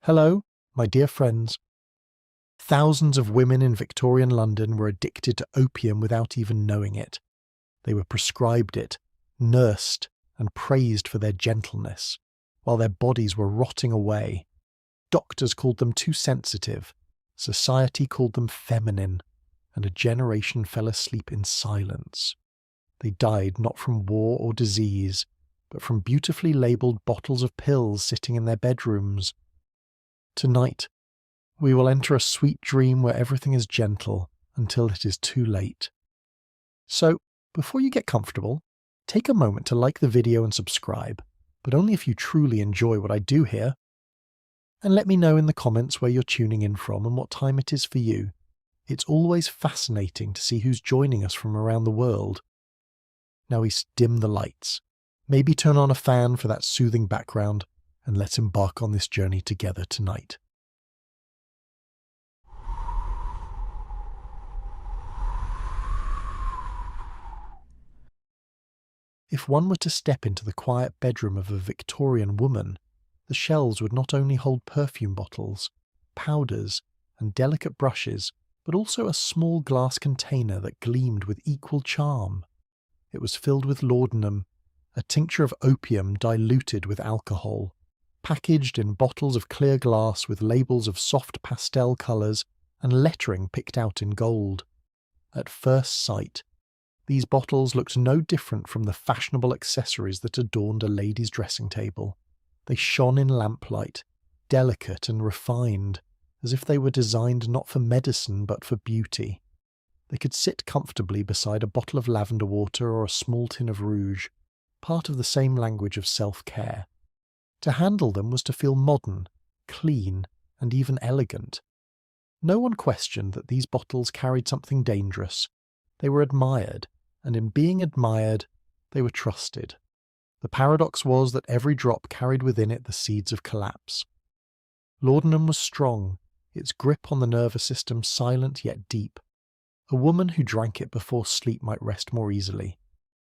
Hello, my dear friends. Thousands of women in Victorian London were addicted to opium without even knowing it. They were prescribed it, nursed, and praised for their gentleness, while their bodies were rotting away. Doctors called them too sensitive, society called them feminine, and a generation fell asleep in silence. They died not from war or disease, but from beautifully labelled bottles of pills sitting in their bedrooms. Tonight, we will enter a sweet dream where everything is gentle until it is too late. So, before you get comfortable, take a moment to like the video and subscribe, but only if you truly enjoy what I do here. And let me know in the comments where you're tuning in from and what time it is for you. It's always fascinating to see who's joining us from around the world. Now we dim the lights, maybe turn on a fan for that soothing background, and let's embark on this journey together tonight. If one were to step into the quiet bedroom of a Victorian woman, the shelves would not only hold perfume bottles, powders, and delicate brushes, but also a small glass container that gleamed with equal charm. It was filled with laudanum, a tincture of opium diluted with alcohol, packaged in bottles of clear glass with labels of soft pastel colours and lettering picked out in gold. At first sight, these bottles looked no different from the fashionable accessories that adorned a lady's dressing table. They shone in lamplight, delicate and refined, as if they were designed not for medicine but for beauty. They could sit comfortably beside a bottle of lavender water or a small tin of rouge, part of the same language of self-care. To handle them was to feel modern, clean, and even elegant. No one questioned that these bottles carried something dangerous. They were admired, and in being admired, they were trusted. The paradox was that every drop carried within it the seeds of collapse. Laudanum was strong, its grip on the nervous system silent yet deep. A woman who drank it before sleep might rest more easily,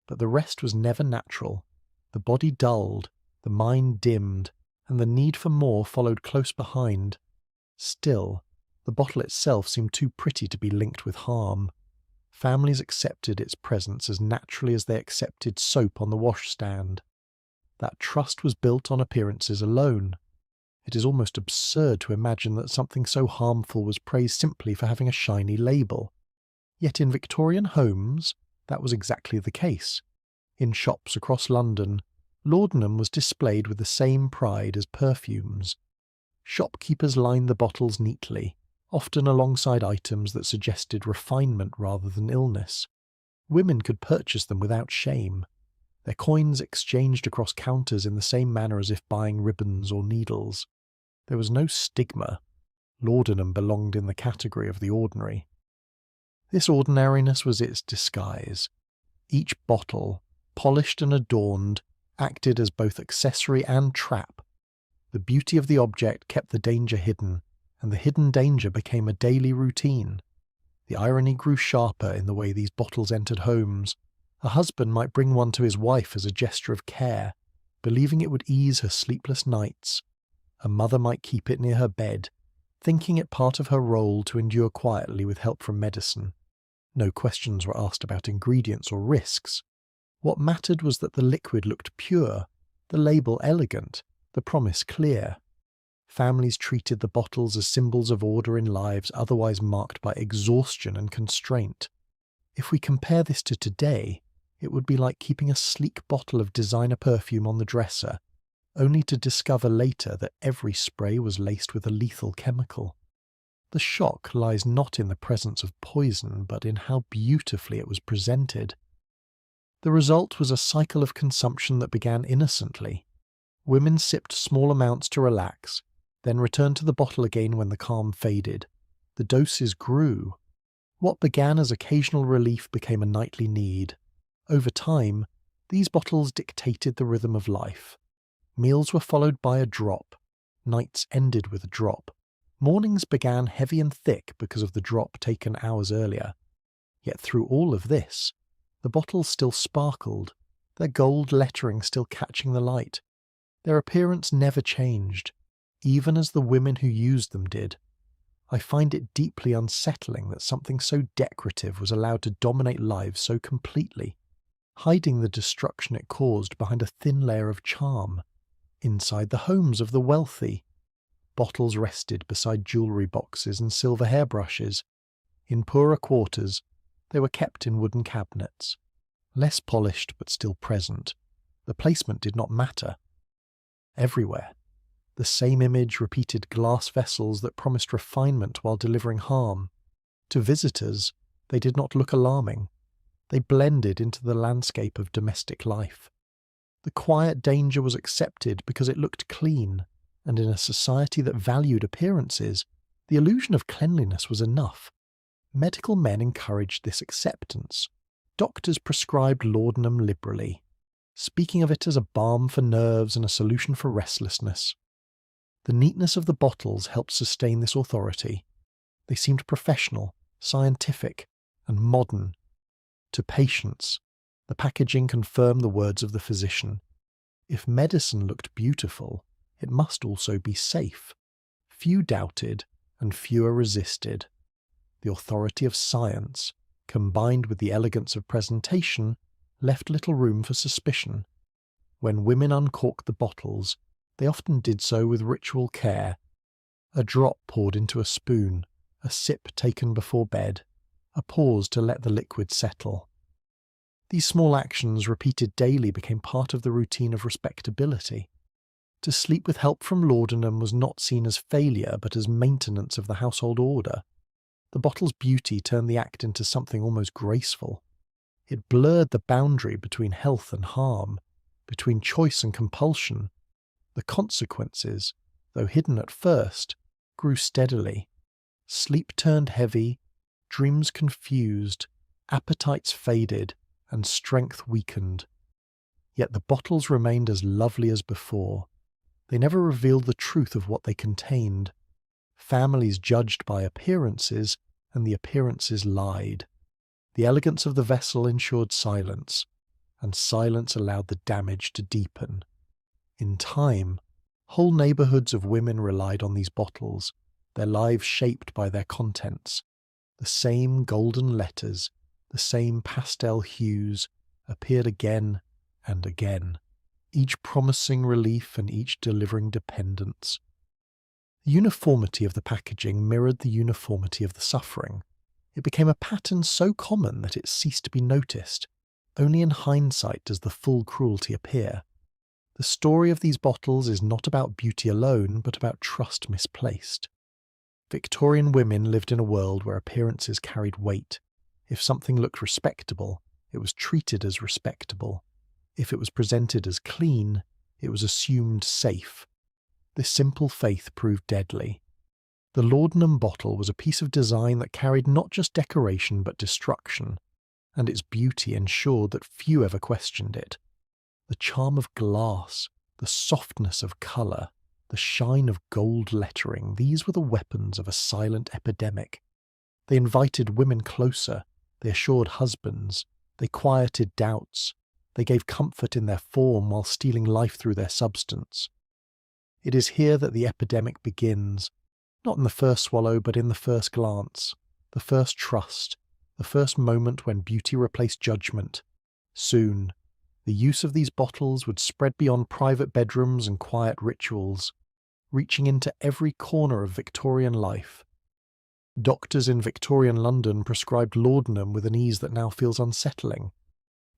but the rest was never natural. The body dulled, the mind dimmed, and the need for more followed close behind. Still, the bottle itself seemed too pretty to be linked with harm. Families accepted its presence as naturally as they accepted soap on the washstand. That trust was built on appearances alone. It is almost absurd to imagine that something so harmful was praised simply for having a shiny label. Yet in Victorian homes, that was exactly the case. In shops across London, laudanum was displayed with the same pride as perfumes. Shopkeepers lined the bottles neatly, often alongside items that suggested refinement rather than illness. Women could purchase them without shame, their coins exchanged across counters in the same manner as if buying ribbons or needles. There was no stigma. Laudanum belonged in the category of the ordinary. This ordinariness was its disguise. Each bottle, polished and adorned, acted as both accessory and trap. The beauty of the object kept the danger hidden, and the hidden danger became a daily routine. The irony grew sharper in the way these bottles entered homes. A husband might bring one to his wife as a gesture of care, believing it would ease her sleepless nights. A mother might keep it near her bed, thinking it part of her role to endure quietly with help from medicine. No questions were asked about ingredients or risks. What mattered was that the liquid looked pure, the label elegant, the promise clear. Families treated the bottles as symbols of order in lives otherwise marked by exhaustion and constraint. If we compare this to today, it would be like keeping a sleek bottle of designer perfume on the dresser, only to discover later that every spray was laced with a lethal chemical. The shock lies not in the presence of poison, but in how beautifully it was presented. The result was a cycle of consumption that began innocently. Women sipped small amounts to relax, then returned to the bottle again when the calm faded. The doses grew. What began as occasional relief became a nightly need. Over time, these bottles dictated the rhythm of life. Meals were followed by a drop. Nights ended with a drop. Mornings began heavy and thick because of the drop taken hours earlier. Yet through all of this, the bottles still sparkled, their gold lettering still catching the light. Their appearance never changed. even as the women who used them did. I find it deeply unsettling that something so decorative was allowed to dominate lives so completely, hiding the destruction it caused behind a thin layer of charm. Inside the homes of the wealthy, bottles rested beside jewellery boxes and silver hairbrushes. In poorer quarters, they were kept in wooden cabinets, less polished but still present. The placement did not matter. Everywhere, the same image repeated glass vessels that promised refinement while delivering harm. To visitors, they did not look alarming. They blended into the landscape of domestic life. The quiet danger was accepted because it looked clean, and in a society that valued appearances, the illusion of cleanliness was enough. Medical men encouraged this acceptance. Doctors prescribed laudanum liberally, speaking of it as a balm for nerves and a solution for restlessness. The neatness of the bottles helped sustain this authority. They seemed professional, scientific, and modern. To patients, the packaging confirmed the words of the physician. If medicine looked beautiful, it must also be safe. Few doubted, and fewer resisted. The authority of science, combined with the elegance of presentation, left little room for suspicion. When women uncorked the bottles, they often did so with ritual care. A drop poured into a spoon, a sip taken before bed, a pause to let the liquid settle. These small actions, repeated daily, became part of the routine of respectability. To sleep with help from laudanum was not seen as failure but as maintenance of the household order. The bottle's beauty turned the act into something almost graceful. It blurred the boundary between health and harm, between choice and compulsion. The consequences, though hidden at first, grew steadily. Sleep turned heavy, dreams confused, appetites faded, and strength weakened. Yet the bottles remained as lovely as before. They never revealed the truth of what they contained. Families judged by appearances, and the appearances lied. The elegance of the vessel ensured silence, and silence allowed the damage to deepen. In time, whole neighbourhoods of women relied on these bottles, their lives shaped by their contents. The same golden letters, the same pastel hues, appeared again and again, each promising relief and each delivering dependence. The uniformity of the packaging mirrored the uniformity of the suffering. It became a pattern so common that it ceased to be noticed. Only in hindsight does the full cruelty appear. The story of these bottles is not about beauty alone, but about trust misplaced. Victorian women lived in a world where appearances carried weight. If something looked respectable, it was treated as respectable. If it was presented as clean, it was assumed safe. This simple faith proved deadly. The laudanum bottle was a piece of design that carried not just decoration but destruction, and its beauty ensured that few ever questioned it. The charm of glass, the softness of colour, the shine of gold lettering, these were the weapons of a silent epidemic. They invited women closer, they assured husbands, they quieted doubts, they gave comfort in their form while stealing life through their substance. It is here that the epidemic begins, not in the first swallow but in the first glance, the first trust, the first moment when beauty replaced judgment. Soon, the use of these bottles would spread beyond private bedrooms and quiet rituals, reaching into every corner of Victorian life. Doctors in Victorian London prescribed laudanum with an ease that now feels unsettling.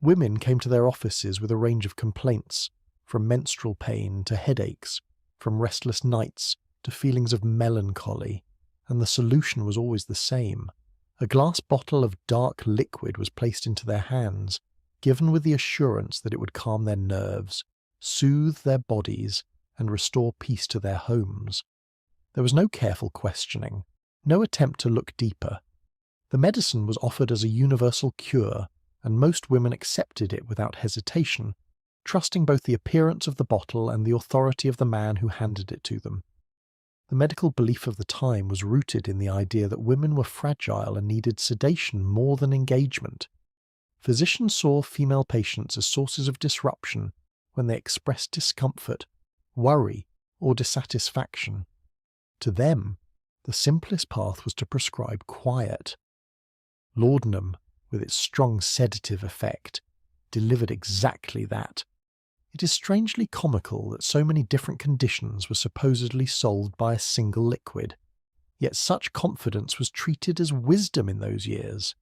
Women came to their offices with a range of complaints, from menstrual pain to headaches, from restless nights to feelings of melancholy, and the solution was always the same. A glass bottle of dark liquid was placed into their hands, given with the assurance that it would calm their nerves, soothe their bodies, and restore peace to their homes. There was no careful questioning, no attempt to look deeper. The medicine was offered as a universal cure, and most women accepted it without hesitation, trusting both the appearance of the bottle and the authority of the man who handed it to them. The medical belief of the time was rooted in the idea that women were fragile and needed sedation more than engagement. Physicians saw female patients as sources of disruption when they expressed discomfort, worry, or dissatisfaction. To them, the simplest path was to prescribe quiet. Laudanum, with its strong sedative effect, delivered exactly that. It is strangely comical that so many different conditions were supposedly solved by a single liquid, yet such confidence was treated as wisdom in those years.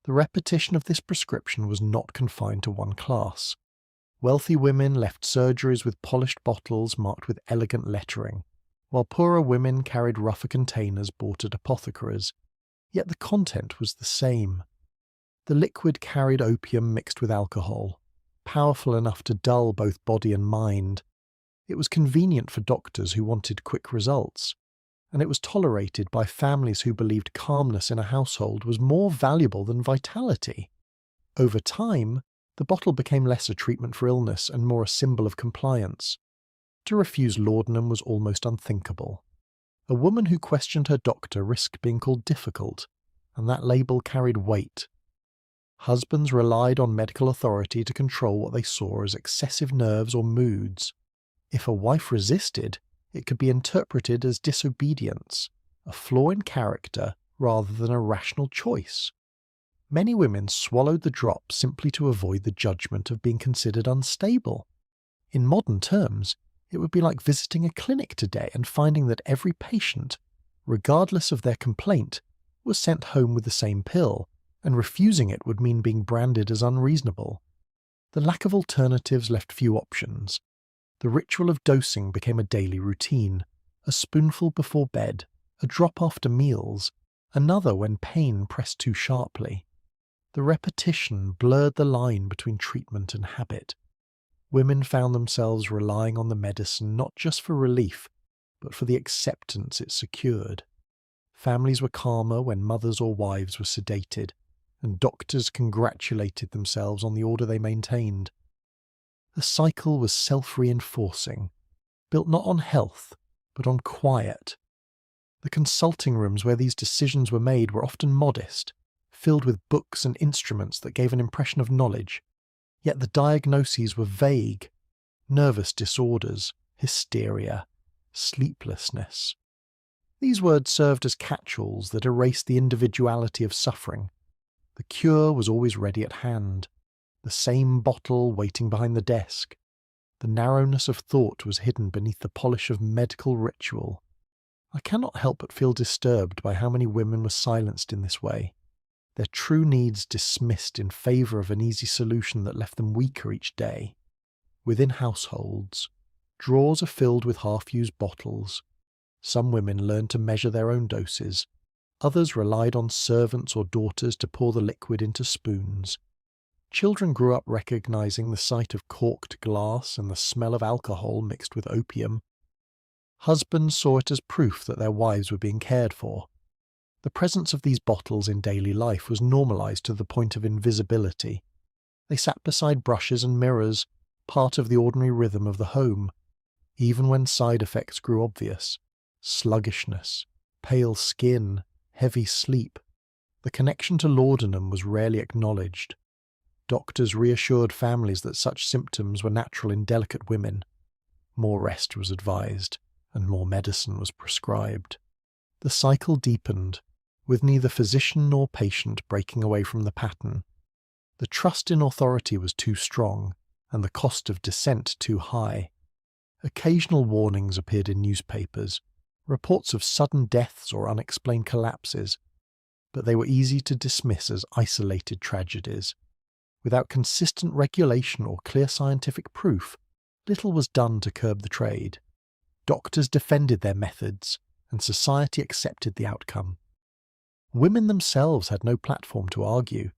The repetition of this prescription was not confined to one class. Wealthy women left surgeries with polished bottles marked with elegant lettering, while poorer women carried rougher containers bought at apothecaries, yet the content was the same. The liquid carried opium mixed with alcohol, powerful enough to dull both body and mind. It was convenient for doctors who wanted quick results, and it was tolerated by families who believed calmness in a household was more valuable than vitality. Over time, the bottle became less a treatment for illness and more a symbol of compliance. To refuse laudanum was almost unthinkable. A woman who questioned her doctor risked being called difficult, and that label carried weight. Husbands relied on medical authority to control what they saw as excessive nerves or moods. If a wife resisted, it could be interpreted as disobedience, a flaw in character rather than a rational choice. Many women swallowed the drop simply to avoid the judgment of being considered unstable. In modern terms, it would be like visiting a clinic today and finding that every patient, regardless of their complaint, was sent home with the same pill, and refusing it would mean being branded as unreasonable. The lack of alternatives left few options. The ritual of dosing became a daily routine, a spoonful before bed, a drop after meals, another when pain pressed too sharply. The repetition blurred the line between treatment and habit. Women found themselves relying on the medicine not just for relief, but for the acceptance it secured. Families were calmer when mothers or wives were sedated, and doctors congratulated themselves on the order they maintained. The cycle was self-reinforcing, built not on health, but on quiet. The consulting rooms where these decisions were made were often modest, filled with books and instruments that gave an impression of knowledge, yet the diagnoses were vague: nervous disorders, hysteria, sleeplessness. These words served as catch-alls that erased the individuality of suffering. The cure was always ready at hand, the same bottle waiting behind the desk. The narrowness of thought was hidden beneath the polish of medical ritual. I cannot help but feel disturbed by how many women were silenced in this way, their true needs dismissed in favour of an easy solution that left them weaker each day. Within households, drawers are filled with half-used bottles. Some women learned to measure their own doses. Others relied on servants or daughters to pour the liquid into spoons. Children grew up recognizing the sight of corked glass and the smell of alcohol mixed with opium. Husbands saw it as proof that their wives were being cared for. The presence of these bottles in daily life was normalized to the point of invisibility. They sat beside brushes and mirrors, part of the ordinary rhythm of the home. Even when side effects grew obvious, sluggishness, pale skin, heavy sleep, the connection to laudanum was rarely acknowledged. Doctors reassured families that such symptoms were natural in delicate women. More rest was advised, and more medicine was prescribed. The cycle deepened, with neither physician nor patient breaking away from the pattern. The trust in authority was too strong, and the cost of dissent too high. Occasional warnings appeared in newspapers, reports of sudden deaths or unexplained collapses, but they were easy to dismiss as isolated tragedies. Without consistent regulation or clear scientific proof, little was done to curb the trade. Doctors defended their methods, and society accepted the outcome. Women themselves had no platform to argue.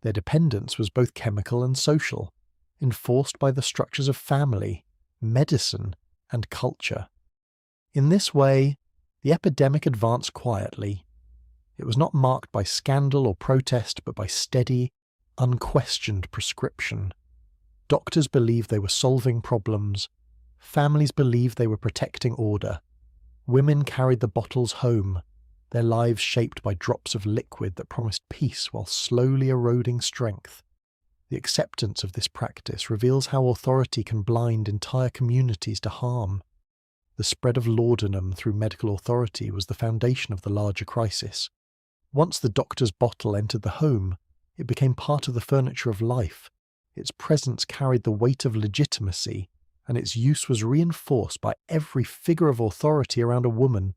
Their dependence was both chemical and social, enforced by the structures of family, medicine, and culture. In this way, the epidemic advanced quietly. It was not marked by scandal or protest, but by steady, unquestioned prescription. Doctors believed they were solving problems. Families believed they were protecting order. Women carried the bottles home, their lives shaped by drops of liquid that promised peace while slowly eroding strength. The acceptance of this practice reveals how authority can blind entire communities to harm. The spread of laudanum through medical authority was the foundation of the larger crisis. Once the doctor's bottle entered the home, it became part of the furniture of life. Its presence carried the weight of legitimacy, and its use was reinforced by every figure of authority around a woman.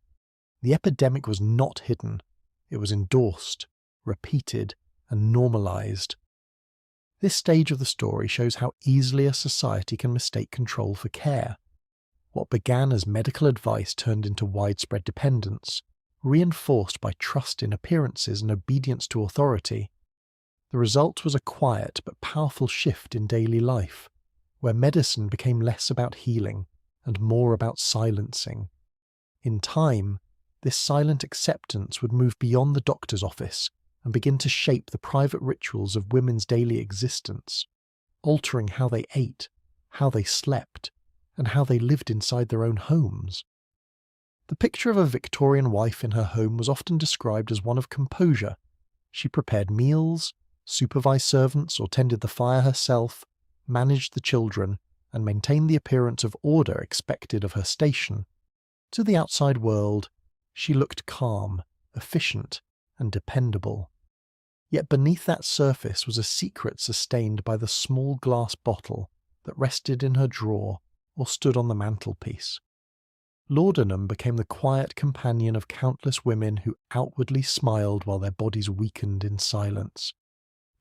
The epidemic was not hidden. It was endorsed, repeated, and normalized. This stage of the story shows how easily a society can mistake control for care. What began as medical advice turned into widespread dependence, reinforced by trust in appearances and obedience to authority. The result was a quiet but powerful shift in daily life, where medicine became less about healing and more about silencing. In time, this silent acceptance would move beyond the doctor's office and begin to shape the private rituals of women's daily existence, altering how they ate, how they slept, and how they lived inside their own homes. The picture of a Victorian wife in her home was often described as one of composure. She prepared meals, supervised servants or tended the fire herself, managed the children, and maintained the appearance of order expected of her station. To the outside world, she looked calm, efficient, and dependable. Yet beneath that surface was a secret sustained by the small glass bottle that rested in her drawer or stood on the mantelpiece. Laudanum became the quiet companion of countless women who outwardly smiled while their bodies weakened in silence.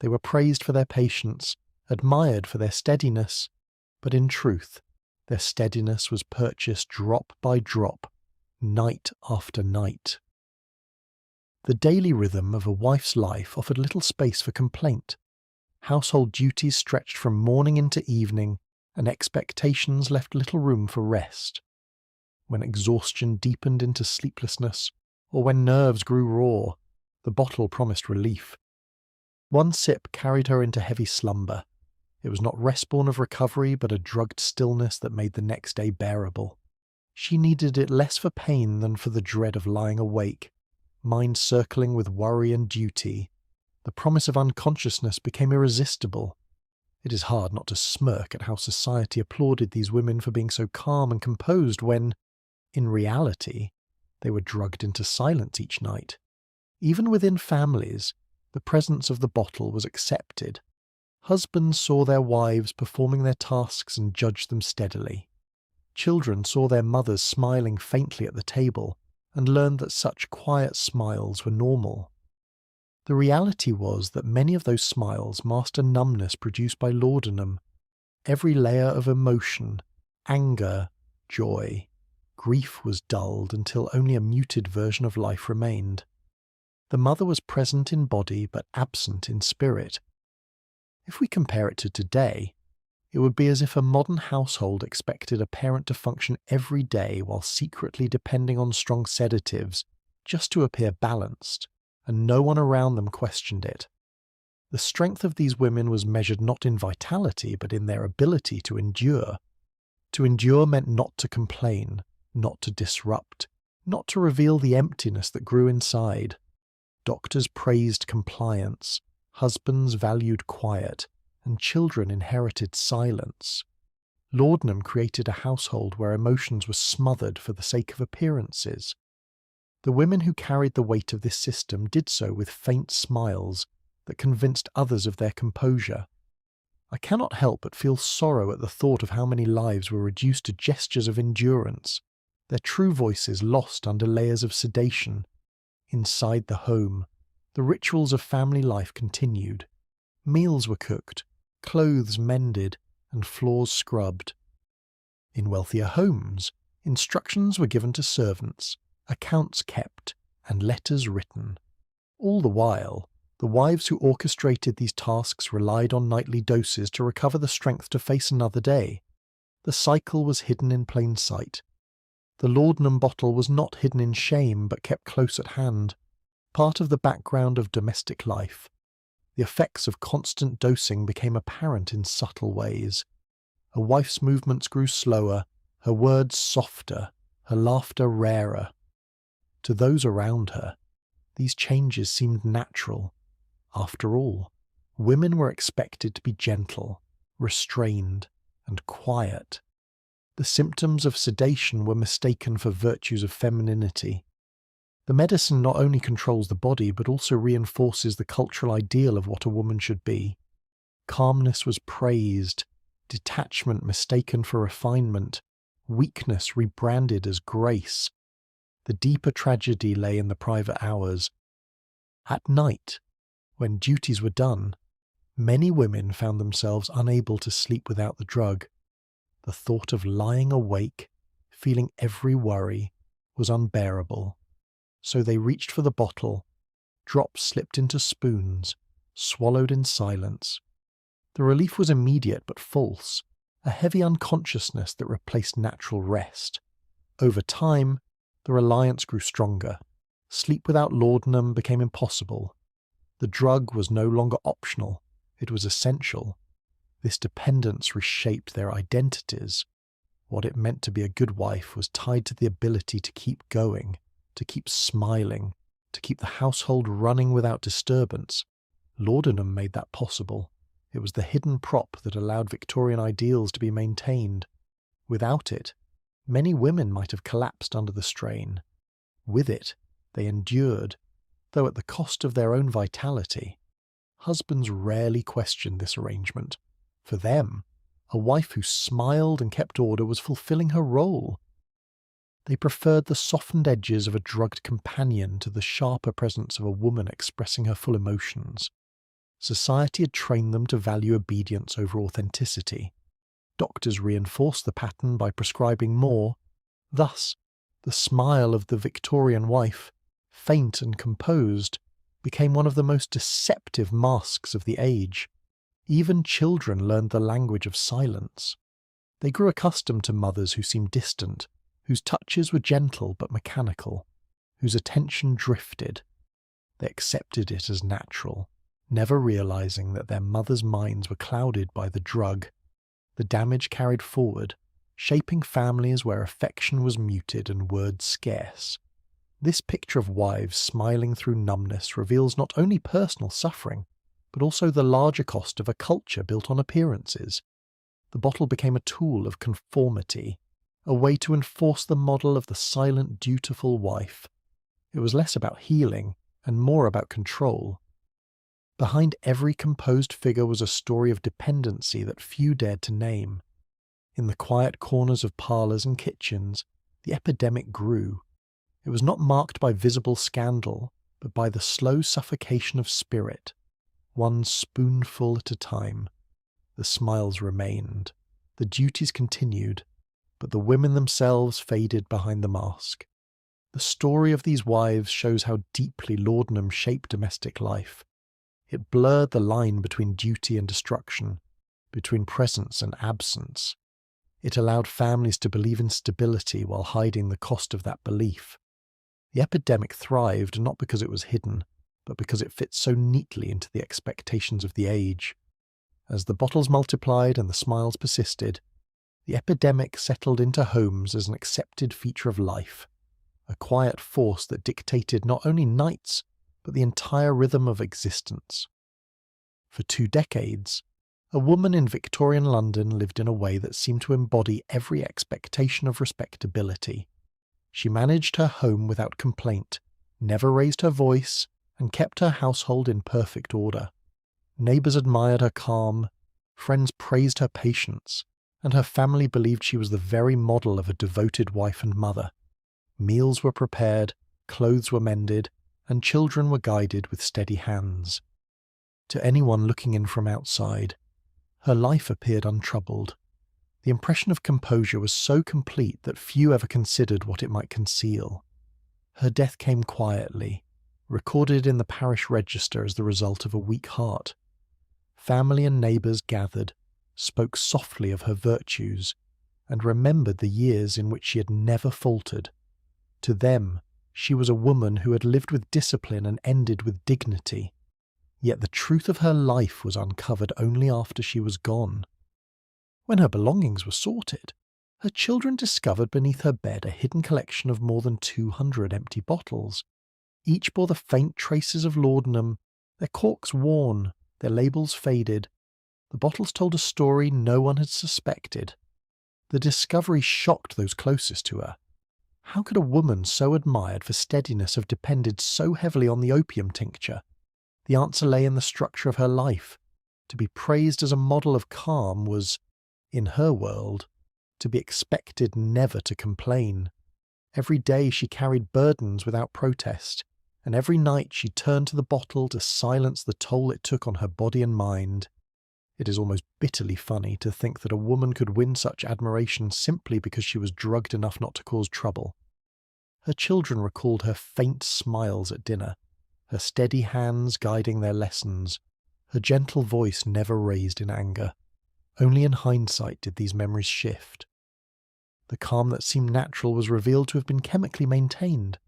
They were praised for their patience, admired for their steadiness, but in truth, their steadiness was purchased drop by drop, night after night. The daily rhythm of a wife's life offered little space for complaint. Household duties stretched from morning into evening, and expectations left little room for rest. When exhaustion deepened into sleeplessness, or when nerves grew raw, the bottle promised relief. One sip carried her into heavy slumber. It was not rest born of recovery, but a drugged stillness that made the next day bearable. She needed it less for pain than for the dread of lying awake, mind circling with worry and duty. The promise of unconsciousness became irresistible. It is hard not to smirk at how society applauded these women for being so calm and composed when, in reality, they were drugged into silence each night. Even within families, the presence of the bottle was accepted. Husbands saw their wives performing their tasks and judged them steadily. Children saw their mothers smiling faintly at the table and learned that such quiet smiles were normal. The reality was that many of those smiles masked a numbness produced by laudanum. Every layer of emotion, anger, joy, grief was dulled until only a muted version of life remained. The mother was present in body but absent in spirit. If we compare it to today, it would be as if a modern household expected a parent to function every day while secretly depending on strong sedatives just to appear balanced, and no one around them questioned it. The strength of these women was measured not in vitality but in their ability to endure. To endure meant not to complain, not to disrupt, not to reveal the emptiness that grew inside. Doctors praised compliance, husbands valued quiet, and children inherited silence. Laudanum created a household where emotions were smothered for the sake of appearances. The women who carried the weight of this system did so with faint smiles that convinced others of their composure. I cannot help but feel sorrow at the thought of how many lives were reduced to gestures of endurance, their true voices lost under layers of sedation. Inside the home, the rituals of family life continued. Meals were cooked, clothes mended, and floors scrubbed. In wealthier homes, instructions were given to servants, accounts kept, and letters written. All the while, the wives who orchestrated these tasks relied on nightly doses to recover the strength to face another day. The cycle was hidden in plain sight. The laudanum bottle was not hidden in shame but kept close at hand, part of the background of domestic life. The effects of constant dosing became apparent in subtle ways. A wife's movements grew slower, her words softer, her laughter rarer. To those around her, these changes seemed natural. After all, women were expected to be gentle, restrained, and quiet. The symptoms of sedation were mistaken for virtues of femininity. The medicine not only controls the body but also reinforces the cultural ideal of what a woman should be. Calmness was praised, detachment mistaken for refinement, weakness rebranded as grace. The deeper tragedy lay in the private hours. At night, when duties were done, many women found themselves unable to sleep without the drug. The thought of lying awake, feeling every worry, was unbearable. So they reached for the bottle, drops slipped into spoons, swallowed in silence. The relief was immediate but false, a heavy unconsciousness that replaced natural rest. Over time, the reliance grew stronger. Sleep without laudanum became impossible. The drug was no longer optional, it was essential. This dependence reshaped their identities. What it meant to be a good wife was tied to the ability to keep going, to keep smiling, to keep the household running without disturbance. Laudanum made that possible. It was the hidden prop that allowed Victorian ideals to be maintained. Without it, many women might have collapsed under the strain. With it, they endured, though at the cost of their own vitality. Husbands rarely questioned this arrangement. For them, a wife who smiled and kept order was fulfilling her role. They preferred the softened edges of a drugged companion to the sharper presence of a woman expressing her full emotions. Society had trained them to value obedience over authenticity. Doctors reinforced the pattern by prescribing more. Thus, the smile of the Victorian wife, faint and composed, became one of the most deceptive masks of the age. Even children learned the language of silence. They grew accustomed to mothers who seemed distant, whose touches were gentle but mechanical, whose attention drifted. They accepted it as natural, never realizing that their mothers' minds were clouded by the drug. The damage carried forward, shaping families where affection was muted and words scarce. This picture of wives smiling through numbness reveals not only personal suffering, but also the larger cost of a culture built on appearances. The bottle became a tool of conformity, a way to enforce the model of the silent, dutiful wife. It was less about healing and more about control. Behind every composed figure was a story of dependency that few dared to name. In the quiet corners of parlours and kitchens, the epidemic grew. It was not marked by visible scandal, but by the slow suffocation of spirit, one spoonful at a time. The smiles remained, the duties continued, but the women themselves faded behind the mask. The story of these wives shows how deeply laudanum shaped domestic life. It blurred the line between duty and destruction, between presence and absence. It allowed families to believe in stability while hiding the cost of that belief. The epidemic thrived not because it was hidden, but because it fit so neatly into the expectations of the age. As the bottles multiplied and the smiles persisted, the epidemic settled into homes as an accepted feature of life, a quiet force that dictated not only nights, but the entire rhythm of existence. For 2 decades, a woman in Victorian London lived in a way that seemed to embody every expectation of respectability. She managed her home without complaint, never raised her voice, and kept her household in perfect order. Neighbours admired her calm, friends praised her patience, and her family believed she was the very model of a devoted wife and mother. Meals were prepared, clothes were mended, and children were guided with steady hands. To anyone looking in from outside, her life appeared untroubled. The impression of composure was so complete that few ever considered what it might conceal. Her death came quietly, recorded in the parish register as the result of a weak heart. Family and neighbours gathered, spoke softly of her virtues, and remembered the years in which she had never faltered. To them, she was a woman who had lived with discipline and ended with dignity. Yet the truth of her life was uncovered only after she was gone. When her belongings were sorted, her children discovered beneath her bed a hidden collection of more than 200 empty bottles. Each bore the faint traces of laudanum, their corks worn, their labels faded. The bottles told a story no one had suspected. The discovery shocked those closest to her. How could a woman so admired for steadiness have depended so heavily on the opium tincture? The answer lay in the structure of her life. To be praised as a model of calm was, in her world, to be expected never to complain. Every day she carried burdens without protest, and every night she turned to the bottle to silence the toll it took on her body and mind. It is almost bitterly funny to think that a woman could win such admiration simply because she was drugged enough not to cause trouble. Her children recalled her faint smiles at dinner, her steady hands guiding their lessons, her gentle voice never raised in anger. Only in hindsight did these memories shift. The calm that seemed natural was revealed to have been chemically maintained.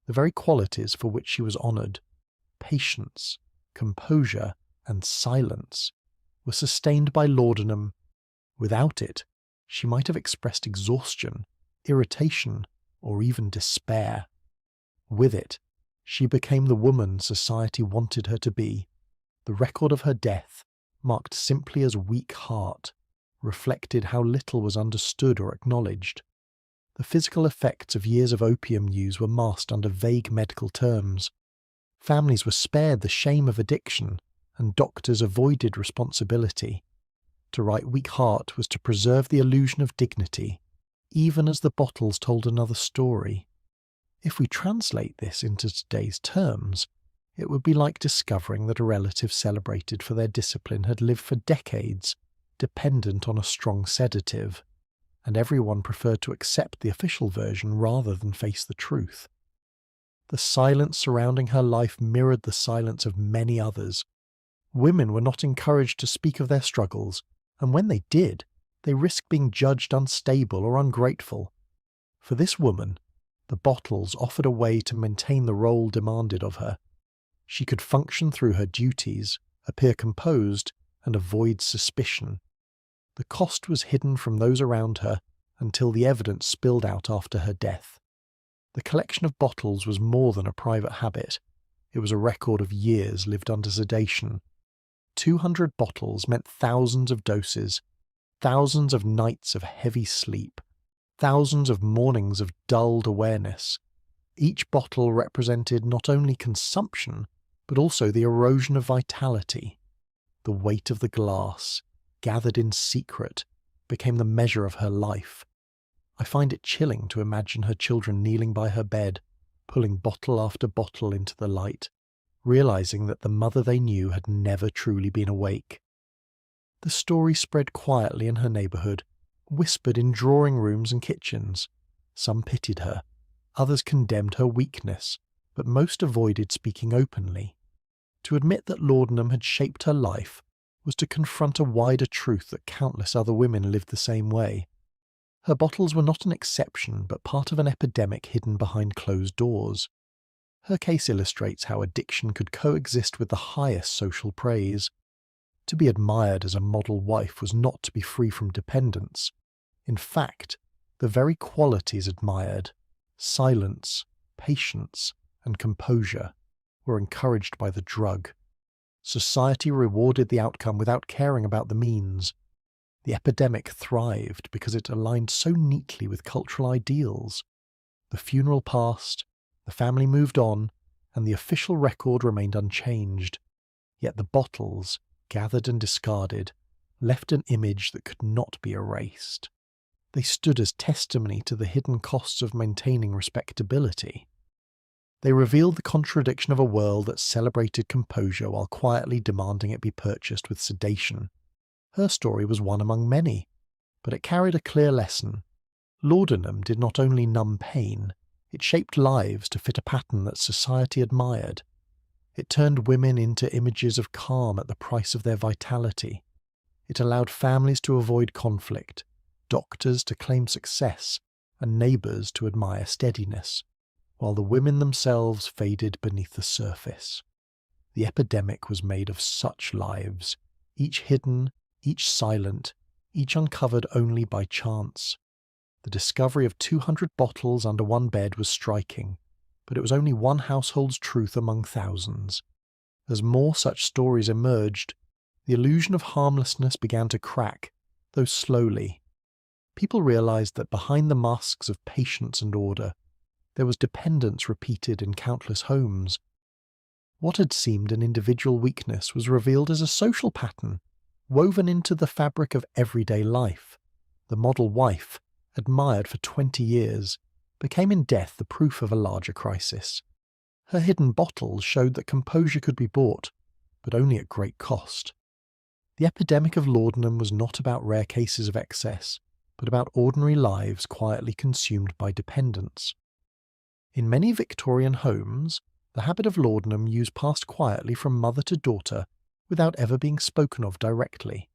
The very qualities for which she was honoured, patience, composure, and silence, were sustained by laudanum. Without it, she might have expressed exhaustion, irritation, or even despair. With it, she became the woman society wanted her to be. The record of her death, marked simply as weak heart, reflected how little was understood or acknowledged. The physical effects of years of opium use were masked under vague medical terms. Families were spared the shame of addiction, and doctors avoided responsibility. To write weak heart was to preserve the illusion of dignity, even as the bottles told another story. If we translate this into today's terms, it would be like discovering that a relative celebrated for their discipline had lived for decades, dependent on a strong sedative, and everyone preferred to accept the official version rather than face the truth. The silence surrounding her life mirrored the silence of many others. Women were not encouraged to speak of their struggles, and when they did, they risked being judged unstable or ungrateful. For this woman, the bottles offered a way to maintain the role demanded of her. She could function through her duties, appear composed, and avoid suspicion. The cost was hidden from those around her until the evidence spilled out after her death. The collection of bottles was more than a private habit. It was a record of years lived under sedation. 200 bottles meant thousands of doses, thousands of nights of heavy sleep, thousands of mornings of dulled awareness. Each bottle represented not only consumption, but also the erosion of vitality. The weight of the glass, gathered in secret, became the measure of her life. I find it chilling to imagine her children kneeling by her bed, pulling bottle after bottle into the light, realizing that the mother they knew had never truly been awake. The story spread quietly in her neighbourhood, whispered in drawing rooms and kitchens. Some pitied her, others condemned her weakness, but most avoided speaking openly. To admit that laudanum had shaped her life was to confront a wider truth that countless other women lived the same way. Her bottles were not an exception, but part of an epidemic hidden behind closed doors. Her case illustrates how addiction could coexist with the highest social praise. To be admired as a model wife was not to be free from dependence. In fact, the very qualities admired, silence, patience, and composure, were encouraged by the drug. Society rewarded the outcome without caring about the means. The epidemic thrived because it aligned so neatly with cultural ideals. The funeral passed, the family moved on, and the official record remained unchanged. Yet the bottles, gathered and discarded, left an image that could not be erased. They stood as testimony to the hidden costs of maintaining respectability. They revealed the contradiction of a world that celebrated composure while quietly demanding it be purchased with sedation. Her story was one among many, but it carried a clear lesson. Laudanum did not only numb pain, it shaped lives to fit a pattern that society admired. It turned women into images of calm at the price of their vitality. It allowed families to avoid conflict, doctors to claim success, and neighbours to admire steadiness, while the women themselves faded beneath the surface. The epidemic was made of such lives, each hidden, each silent, each uncovered only by chance. The discovery of 200 bottles under one bed was striking, but it was only one household's truth among thousands. As more such stories emerged, the illusion of harmlessness began to crack, though slowly. people realised that behind the masks of patience and order, there was dependence repeated in countless homes. What had seemed an individual weakness was revealed as a social pattern, woven into the fabric of everyday life. The model wife, admired for 20 years, became in death the proof of a larger crisis. Her hidden bottles showed that composure could be bought, but only at great cost. The epidemic of laudanum was not about rare cases of excess, but about ordinary lives quietly consumed by dependence. In many Victorian homes, the habit of laudanum used passed quietly from mother to daughter without ever being spoken of directly.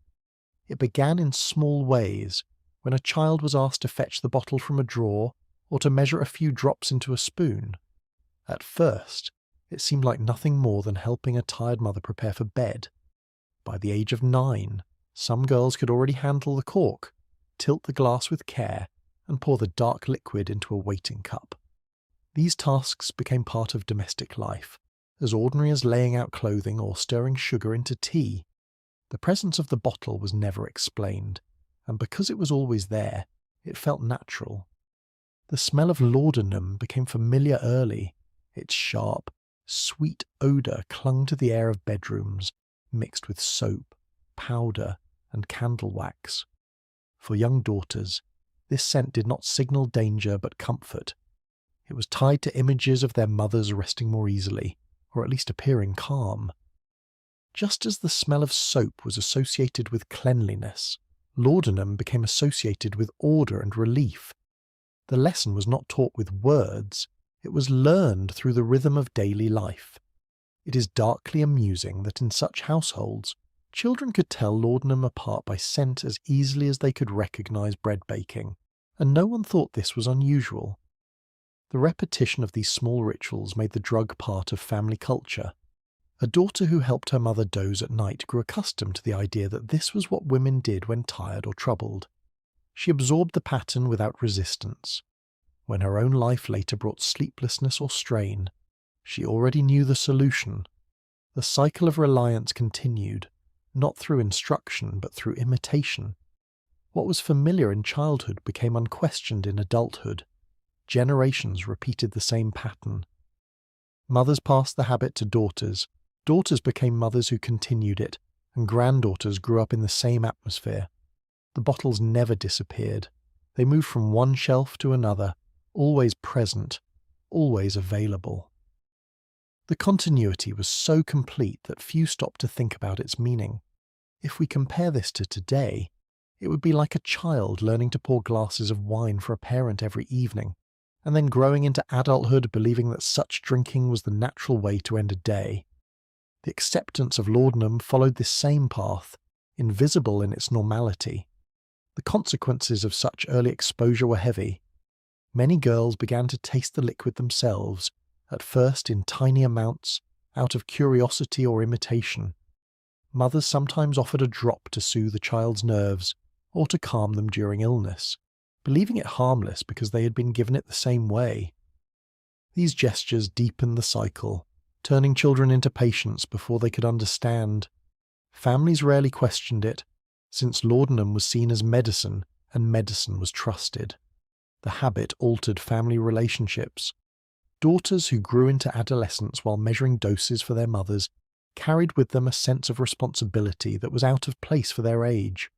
It began in small ways, when a child was asked to fetch the bottle from a drawer or to measure a few drops into a spoon. At first, it seemed like nothing more than helping a tired mother prepare for bed. By the age of 9, some girls could already handle the cork, tilt the glass with care, and pour the dark liquid into a waiting cup. These tasks became part of domestic life, as ordinary as laying out clothing or stirring sugar into tea. The presence of the bottle was never explained, and because it was always there, it felt natural. The smell of laudanum became familiar early. Its sharp, sweet odour clung to the air of bedrooms, mixed with soap, powder, and candle wax. For young daughters, this scent did not signal danger but comfort. It was tied to images of their mothers resting more easily, or at least appearing calm. Just as the smell of soap was associated with cleanliness, laudanum became associated with order and relief. The lesson was not taught with words, it was learned through the rhythm of daily life. It is darkly amusing that in such households, children could tell laudanum apart by scent as easily as they could recognise bread baking, and no one thought this was unusual. The repetition of these small rituals made the drug part of family culture. A daughter who helped her mother doze at night grew accustomed to the idea that this was what women did when tired or troubled. She absorbed the pattern without resistance. When her own life later brought sleeplessness or strain, she already knew the solution. The cycle of reliance continued, not through instruction but through imitation. What was familiar in childhood became unquestioned in adulthood. Generations repeated the same pattern. Mothers passed the habit to daughters, daughters became mothers who continued it, and granddaughters grew up in the same atmosphere. The bottles never disappeared. They moved from one shelf to another, always present, always available. The continuity was so complete that few stopped to think about its meaning. If we compare this to today, it would be like a child learning to pour glasses of wine for a parent every evening, and then growing into adulthood believing that such drinking was the natural way to end a day. The acceptance of laudanum followed this same path, invisible in its normality. The consequences of such early exposure were heavy. Many girls began to taste the liquid themselves, at first in tiny amounts, out of curiosity or imitation. Mothers sometimes offered a drop to soothe a child's nerves, or to calm them during illness, believing it harmless because they had been given it the same way. These gestures deepened the cycle, turning children into patients before they could understand. Families rarely questioned it, since laudanum was seen as medicine and medicine was trusted. The habit altered family relationships. Daughters who grew into adolescence while measuring doses for their mothers carried with them a sense of responsibility that was out of place for their age.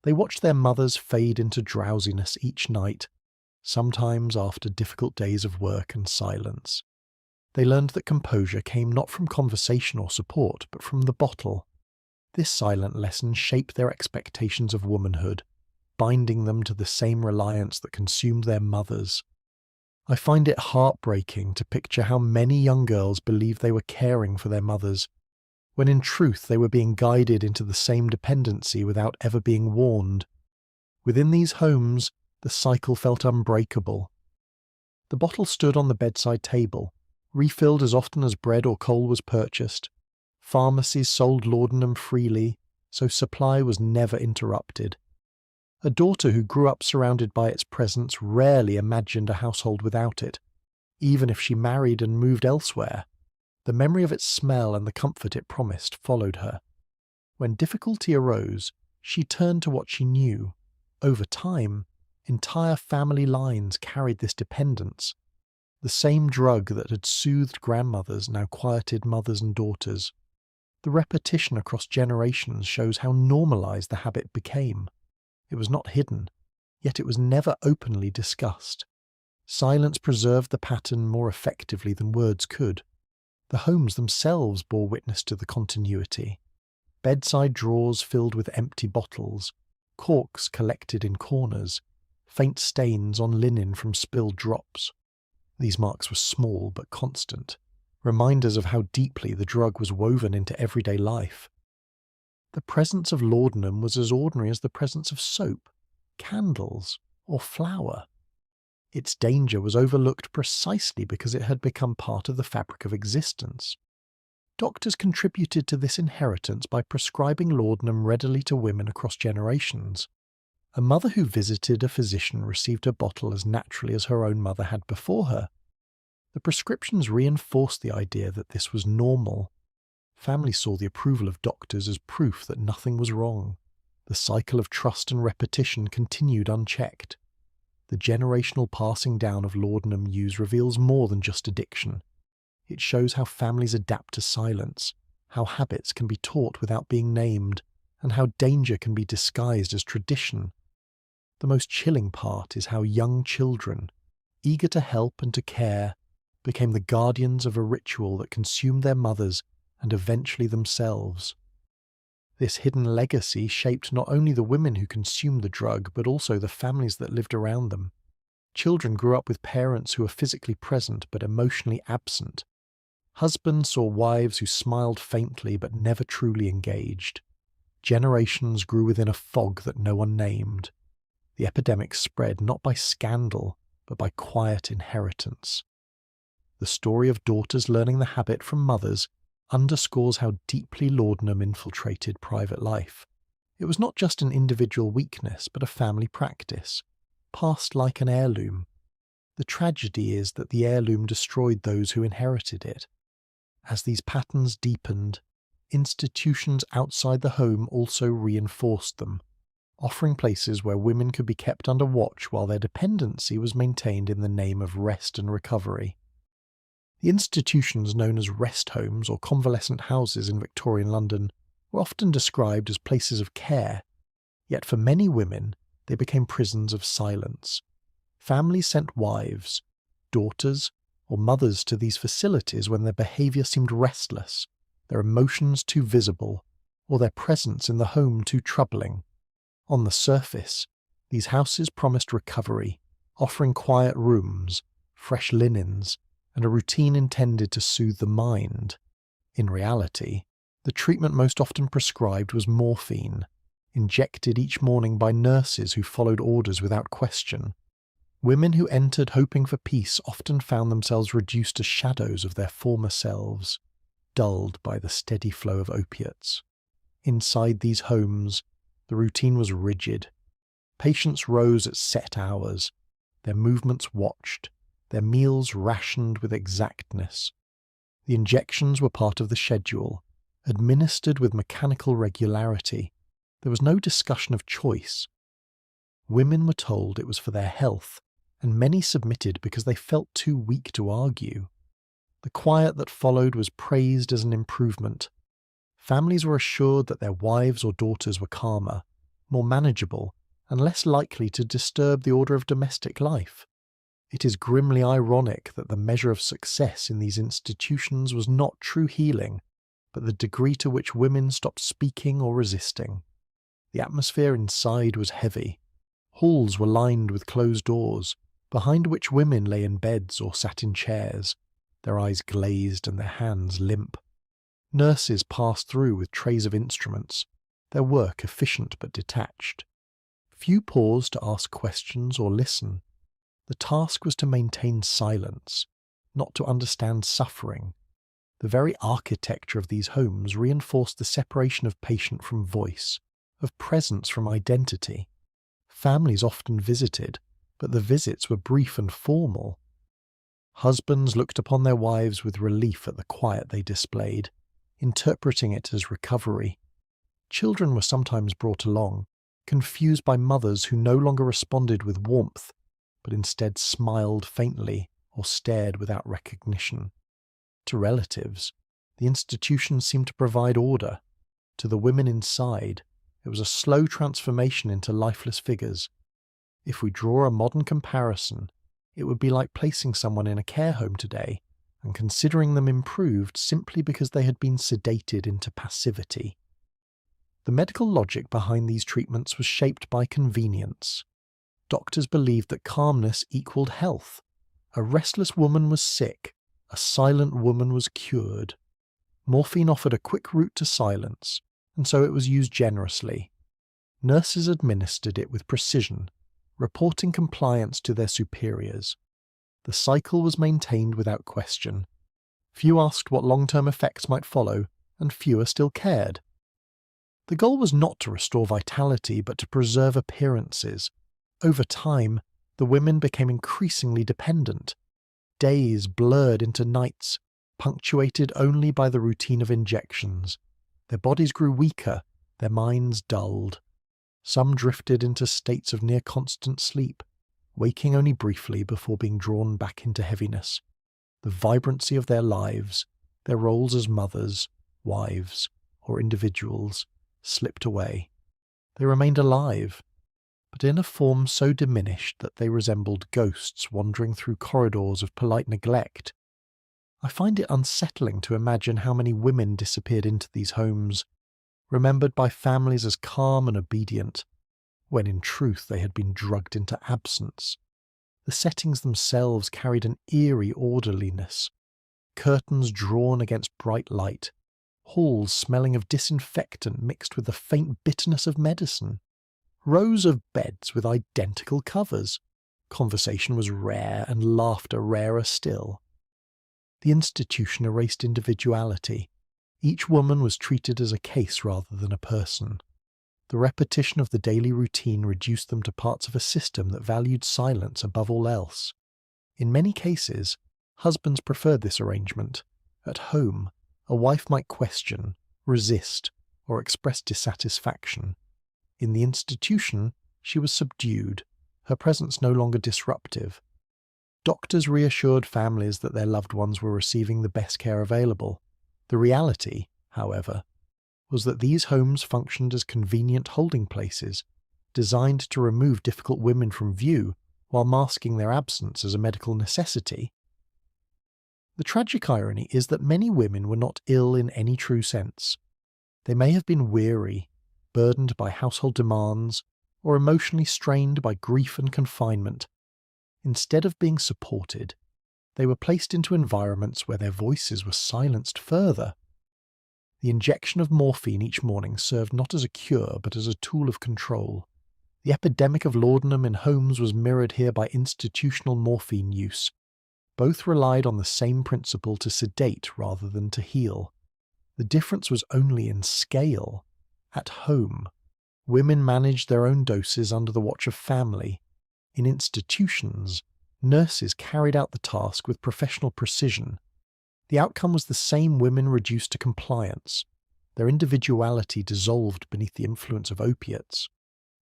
They watched their mothers fade into drowsiness each night, sometimes after difficult days of work and silence. They learned that composure came not from conversation or support, but from the bottle. This silent lesson shaped their expectations of womanhood, binding them to the same reliance that consumed their mothers. I find it heartbreaking to picture how many young girls believed they were caring for their mothers, when in truth they were being guided into the same dependency without ever being warned. Within these homes, the cycle felt unbreakable. The bottle stood on the bedside table, refilled as often as bread or coal was purchased. Pharmacies sold laudanum freely, so supply was never interrupted. A daughter who grew up surrounded by its presence rarely imagined a household without it, even if she married and moved elsewhere. The memory of its smell and the comfort it promised followed her. When difficulty arose, she turned to what she knew, Over time, entire family lines carried this dependence. The same drug that had soothed grandmothers now quieted mothers and daughters. The repetition across generations shows how normalized the habit became. It was not hidden, yet it was never openly discussed. Silence preserved the pattern more effectively than words could. The homes themselves bore witness to the continuity. Bedside drawers filled with empty bottles, corks collected in corners, faint stains on linen from spilled drops. These marks were small but constant, reminders of how deeply the drug was woven into everyday life. The presence of laudanum was as ordinary as the presence of soap, candles, or flour. Its danger was overlooked precisely because it had become part of the fabric of existence. Doctors contributed to this inheritance by prescribing laudanum readily to women across generations. A mother who visited a physician received a bottle as naturally as her own mother had before her. The prescriptions reinforced the idea that this was normal. Families saw the approval of doctors as proof that nothing was wrong. The cycle of trust and repetition continued unchecked. The generational passing down of laudanum use reveals more than just addiction. It shows how families adapt to silence, how habits can be taught without being named, and how danger can be disguised as tradition. The most chilling part is how young children, eager to help and to care, became the guardians of a ritual that consumed their mothers and eventually themselves. This hidden legacy shaped not only the women who consumed the drug, but also the families that lived around them. Children grew up with parents who were physically present but emotionally absent. Husbands saw wives who smiled faintly but never truly engaged. Generations grew within a fog that no one named. The epidemic spread not by scandal, but by quiet inheritance. The story of daughters learning the habit from mothers underscores how deeply laudanum infiltrated private life. It was not just an individual weakness, but a family practice, passed like an heirloom. The tragedy is that the heirloom destroyed those who inherited it. As these patterns deepened, institutions outside the home also reinforced them, offering places where women could be kept under watch while their dependency was maintained in the name of rest and recovery. The institutions known as rest homes or convalescent houses in Victorian London were often described as places of care, yet for many women they became prisons of silence. Families sent wives, daughters, or mothers to these facilities when their behaviour seemed restless, their emotions too visible, or their presence in the home too troubling. On the surface, these houses promised recovery, offering quiet rooms, fresh linens, and a routine intended to soothe the mind. In reality, the treatment most often prescribed was morphine, injected each morning by nurses who followed orders without question. Women who entered hoping for peace often found themselves reduced to shadows of their former selves, dulled by the steady flow of opiates. Inside these homes, the routine was rigid. Patients rose at set hours, their movements watched, their meals rationed with exactness. The injections were part of the schedule, administered with mechanical regularity. There was no discussion of choice. Women were told it was for their health, and many submitted because they felt too weak to argue. The quiet that followed was praised as an improvement. Families were assured that their wives or daughters were calmer, more manageable, and less likely to disturb the order of domestic life. It is grimly ironic that the measure of success in these institutions was not true healing, but the degree to which women stopped speaking or resisting. The atmosphere inside was heavy. Halls were lined with closed doors, behind which women lay in beds or sat in chairs, their eyes glazed and their hands limp. Nurses passed through with trays of instruments, their work efficient but detached. Few paused to ask questions or listen. The task was to maintain silence, not to understand suffering. The very architecture of these homes reinforced the separation of patient from voice, of presence from identity. Families often visited, but the visits were brief and formal. Husbands looked upon their wives with relief at the quiet they displayed, interpreting it as recovery. Children were sometimes brought along, confused by mothers who no longer responded with warmth, but instead smiled faintly or stared without recognition. To relatives, the institution seemed to provide order. To the women inside, it was a slow transformation into lifeless figures. If we draw a modern comparison, it would be like placing someone in a care home today and considering them improved simply because they had been sedated into passivity. The medical logic behind these treatments was shaped by convenience. Doctors believed that calmness equaled health. A restless woman was sick, a silent woman was cured. Morphine offered a quick route to silence, and so it was used generously. Nurses administered it with precision, reporting compliance to their superiors. The cycle was maintained without question. Few asked what long-term effects might follow, and fewer still cared. The goal was not to restore vitality, but to preserve appearances. Over time, the women became increasingly dependent. Days blurred into nights, punctuated only by the routine of injections. Their bodies grew weaker, their minds dulled. Some drifted into states of near-constant sleep, waking only briefly before being drawn back into heaviness. The vibrancy of their lives, their roles as mothers, wives, or individuals, slipped away. They remained alive, but in a form so diminished that they resembled ghosts wandering through corridors of polite neglect. I find it unsettling to imagine how many women disappeared into these homes, remembered by families as calm and obedient, when in truth they had been drugged into absence. The settings themselves carried an eerie orderliness. Curtains drawn against bright light, halls smelling of disinfectant mixed with the faint bitterness of medicine, rows of beds with identical covers. Conversation was rare and laughter rarer still. The institution erased individuality. Each woman was treated as a case rather than a person. The repetition of the daily routine reduced them to parts of a system that valued silence above all else. In many cases, husbands preferred this arrangement. At home, a wife might question, resist, or express dissatisfaction. In the institution, she was subdued, her presence no longer disruptive. Doctors reassured families that their loved ones were receiving the best care available. The reality, however, was that these homes functioned as convenient holding places, designed to remove difficult women from view while masking their absence as a medical necessity. The tragic irony is that many women were not ill in any true sense. They may have been weary, burdened by household demands, or emotionally strained by grief and confinement. Instead of being supported, they were placed into environments where their voices were silenced further. The injection of morphine each morning served not as a cure but as a tool of control. The epidemic of laudanum in homes was mirrored here by institutional morphine use. Both relied on the same principle to sedate rather than to heal. The difference was only in scale. At home, women managed their own doses under the watch of family. In institutions, nurses carried out the task with professional precision. The outcome was the same: women reduced to compliance. Their individuality dissolved beneath the influence of opiates.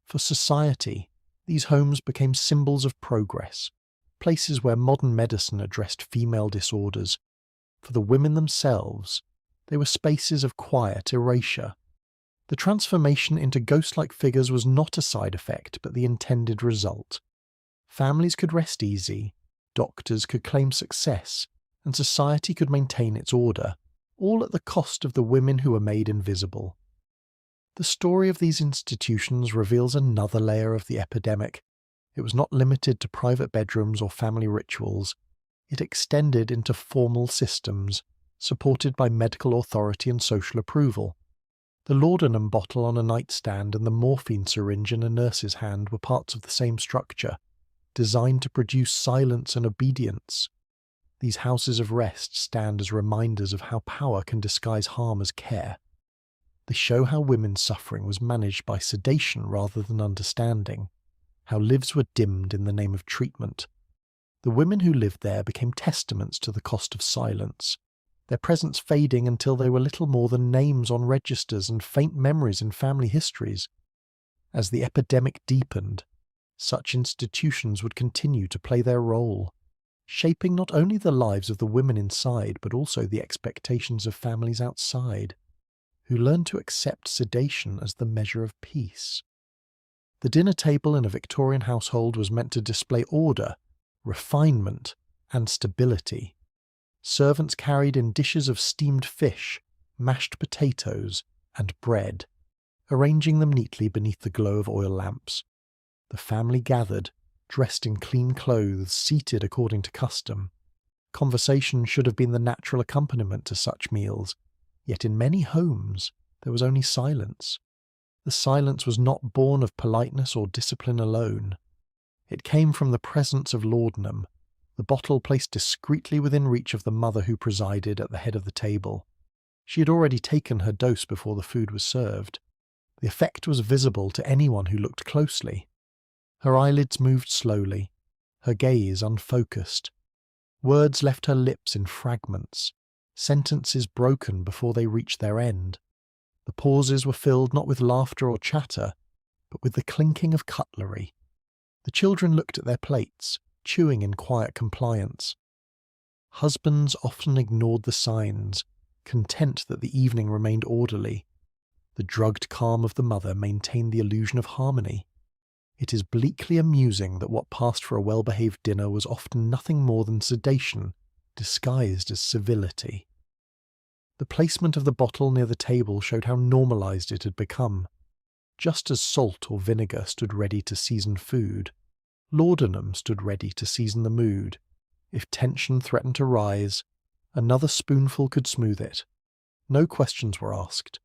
For society, these homes became symbols of progress, places where modern medicine addressed female disorders. For the women themselves, they were spaces of quiet erasure. The transformation into ghost-like figures was not a side effect, but the intended result. Families could rest easy, doctors could claim success, and society could maintain its order, all at the cost of the women who were made invisible. The story of these institutions reveals another layer of the epidemic. It was not limited to private bedrooms or family rituals. It extended into formal systems, supported by medical authority and social approval. The laudanum bottle on a nightstand and the morphine syringe in a nurse's hand were parts of the same structure, designed to produce silence and obedience. These houses of rest stand as reminders of how power can disguise harm as care. They show how women's suffering was managed by sedation rather than understanding, how lives were dimmed in the name of treatment. The women who lived there became testaments to the cost of silence, their presence fading until they were little more than names on registers and faint memories in family histories. As the epidemic deepened, such institutions would continue to play their role, shaping not only the lives of the women inside but also the expectations of families outside, who learned to accept sedation as the measure of peace. The dinner table in a Victorian household was meant to display order, refinement, and stability. Servants carried in dishes of steamed fish, mashed potatoes, and bread, arranging them neatly beneath the glow of oil lamps. The family gathered, dressed in clean clothes, seated according to custom. Conversation should have been the natural accompaniment to such meals, yet in many homes there was only silence. The silence was not born of politeness or discipline alone. It came from the presence of laudanum, the bottle placed discreetly within reach of the mother who presided at the head of the table. She had already taken her dose before the food was served. The effect was visible to anyone who looked closely. Her eyelids moved slowly, her gaze unfocused. Words left her lips in fragments, sentences broken before they reached their end. The pauses were filled not with laughter or chatter, but with the clinking of cutlery. The children looked at their plates, chewing in quiet compliance. Husbands often ignored the signs, content that the evening remained orderly. The drugged calm of the mother maintained the illusion of harmony. It is bleakly amusing that what passed for a well-behaved dinner was often nothing more than sedation, disguised as civility. The placement of the bottle near the table showed how normalized it had become. Just as salt or vinegar stood ready to season food, laudanum stood ready to season the mood. If tension threatened to rise, another spoonful could smooth it. No questions were asked.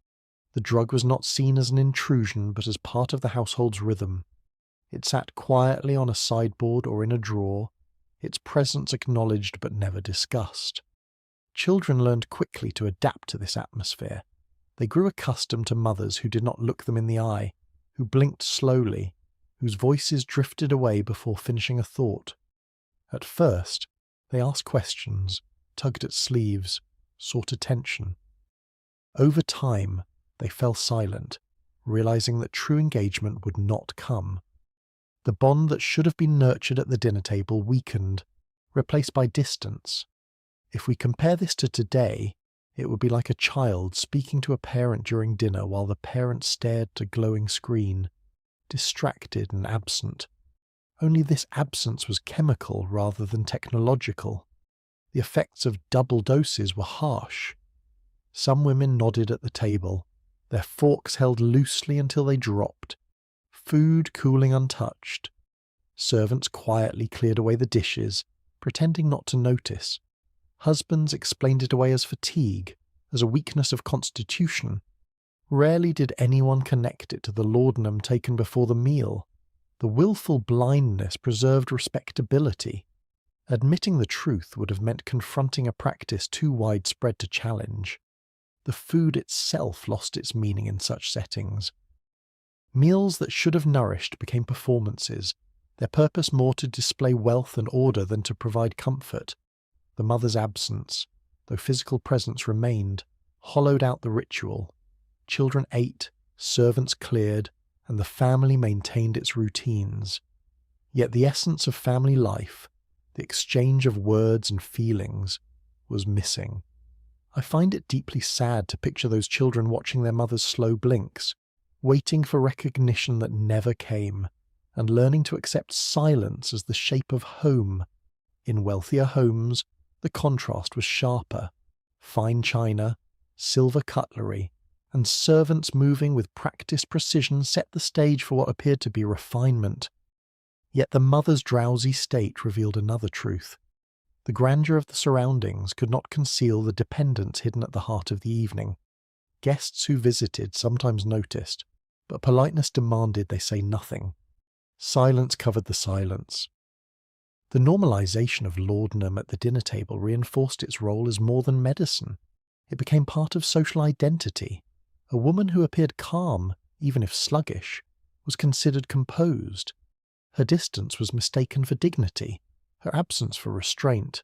The drug was not seen as an intrusion but as part of the household's rhythm. It sat quietly on a sideboard or in a drawer, its presence acknowledged but never discussed. Children learned quickly to adapt to this atmosphere. They grew accustomed to mothers who did not look them in the eye, who blinked slowly, whose voices drifted away before finishing a thought. At first, they asked questions, tugged at sleeves, sought attention. Over time, they fell silent, realizing that true engagement would not come. The bond that should have been nurtured at the dinner table weakened, replaced by distance. If we compare this to today, it would be like a child speaking to a parent during dinner while the parent stared at a glowing screen, distracted and absent. Only this absence was chemical rather than technological. The effects of double doses were harsh. Some women nodded at the table, their forks held loosely until they dropped, food cooling untouched. Servants quietly cleared away the dishes, pretending not to notice. Husbands explained it away as fatigue, as a weakness of constitution. Rarely did anyone connect it to the laudanum taken before the meal. The willful blindness preserved respectability. Admitting the truth would have meant confronting a practice too widespread to challenge. The food itself lost its meaning in such settings. Meals that should have nourished became performances, their purpose more to display wealth and order than to provide comfort. The mother's absence, though physical presence remained, hollowed out the ritual. Children ate, servants cleared, and the family maintained its routines. Yet the essence of family life, the exchange of words and feelings, was missing. I find it deeply sad to picture those children watching their mother's slow blinks, waiting for recognition that never came, and learning to accept silence as the shape of home. In wealthier homes, the contrast was sharper. Fine china, silver cutlery, and servants moving with practiced precision set the stage for what appeared to be refinement. Yet the mother's drowsy state revealed another truth. The grandeur of the surroundings could not conceal the dependence hidden at the heart of the evening. Guests who visited sometimes noticed, but politeness demanded they say nothing. Silence covered the silence. The normalization of laudanum at the dinner table reinforced its role as more than medicine. It became part of social identity. A woman who appeared calm, even if sluggish, was considered composed. Her distance was mistaken for dignity, her absence for restraint.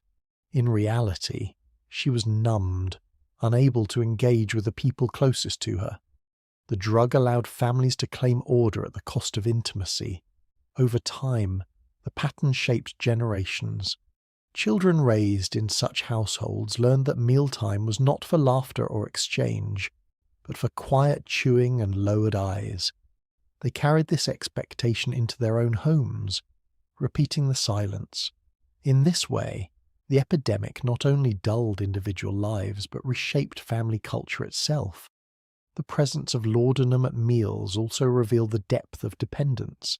In reality, she was numbed, unable to engage with the people closest to her. The drug allowed families to claim order at the cost of intimacy. Over time, the pattern shaped generations. Children raised in such households learned that mealtime was not for laughter or exchange, but for quiet chewing and lowered eyes. They carried this expectation into their own homes, repeating the silence. In this way, the epidemic not only dulled individual lives but reshaped family culture itself. The presence of laudanum at meals also revealed the depth of dependence.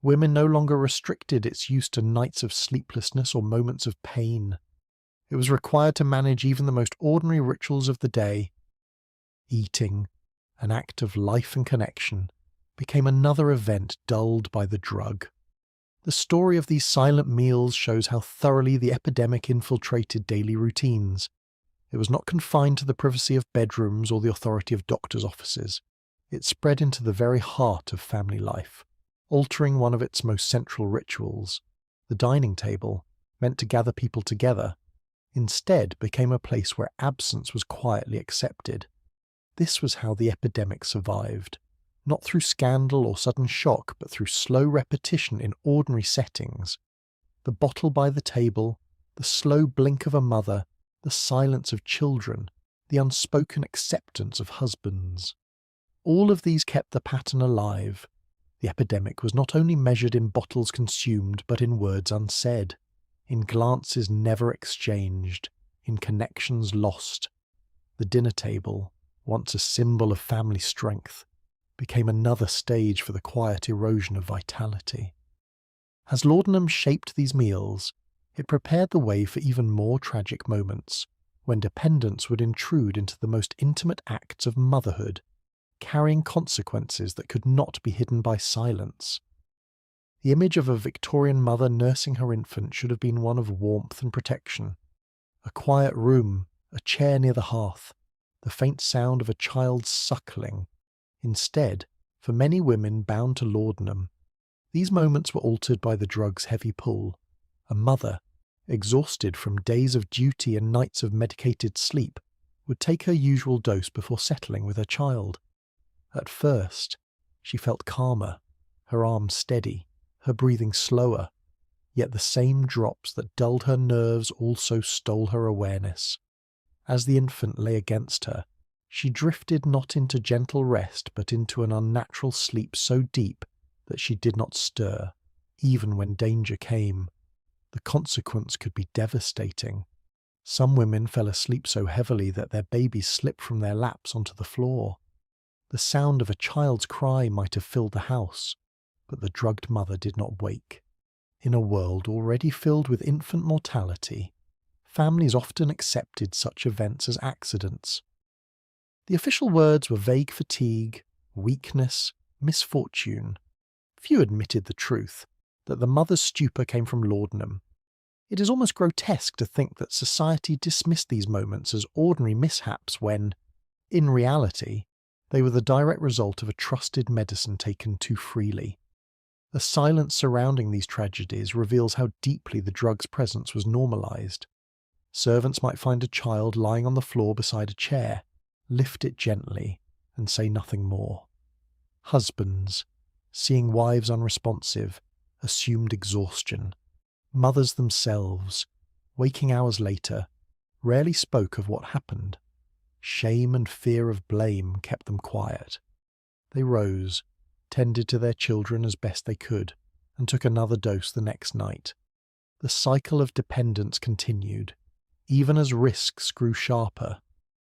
Women no longer restricted its use to nights of sleeplessness or moments of pain. It was required to manage even the most ordinary rituals of the day. Eating, an act of life and connection, became another event dulled by the drug. The story of these silent meals shows how thoroughly the epidemic infiltrated daily routines. It was not confined to the privacy of bedrooms or the authority of doctors' offices. It spread into the very heart of family life, altering one of its most central rituals. The dining table, meant to gather people together, instead became a place where absence was quietly accepted. This was how the epidemic survived, not through scandal or sudden shock, but through slow repetition in ordinary settings. The bottle by the table, the slow blink of a mother, the silence of children, the unspoken acceptance of husbands. All of these kept the pattern alive. The epidemic was not only measured in bottles consumed, but in words unsaid, in glances never exchanged, in connections lost. The dinner table, once a symbol of family strength, became another stage for the quiet erosion of vitality. As laudanum shaped these meals, it prepared the way for even more tragic moments, when dependence would intrude into the most intimate acts of motherhood, carrying consequences that could not be hidden by silence. The image of a Victorian mother nursing her infant should have been one of warmth and protection. A quiet room, a chair near the hearth, the faint sound of a child suckling. Instead, for many women bound to laudanum, these moments were altered by the drug's heavy pull. A mother, exhausted from days of duty and nights of medicated sleep, would take her usual dose before settling with her child. At first, she felt calmer, her arms steady, her breathing slower, yet the same drops that dulled her nerves also stole her awareness. As the infant lay against her, she drifted not into gentle rest but into an unnatural sleep so deep that she did not stir, even when danger came. The consequence could be devastating. Some women fell asleep so heavily that their babies slipped from their laps onto the floor. The sound of a child's cry might have filled the house, but the drugged mother did not wake. In a world already filled with infant mortality, families often accepted such events as accidents. The official words were vague fatigue, weakness, misfortune. Few admitted the truth, that the mother's stupor came from laudanum. It is almost grotesque to think that society dismissed these moments as ordinary mishaps when, in reality, they were the direct result of a trusted medicine taken too freely. The silence surrounding these tragedies reveals how deeply the drug's presence was normalized. Servants might find a child lying on the floor beside a chair, lift it gently, and say nothing more. Husbands, seeing wives unresponsive, assumed exhaustion. Mothers themselves, waking hours later, rarely spoke of what happened. Shame and fear of blame kept them quiet. They rose, tended to their children as best they could, and took another dose the next night. The cycle of dependence continued, even as risks grew sharper.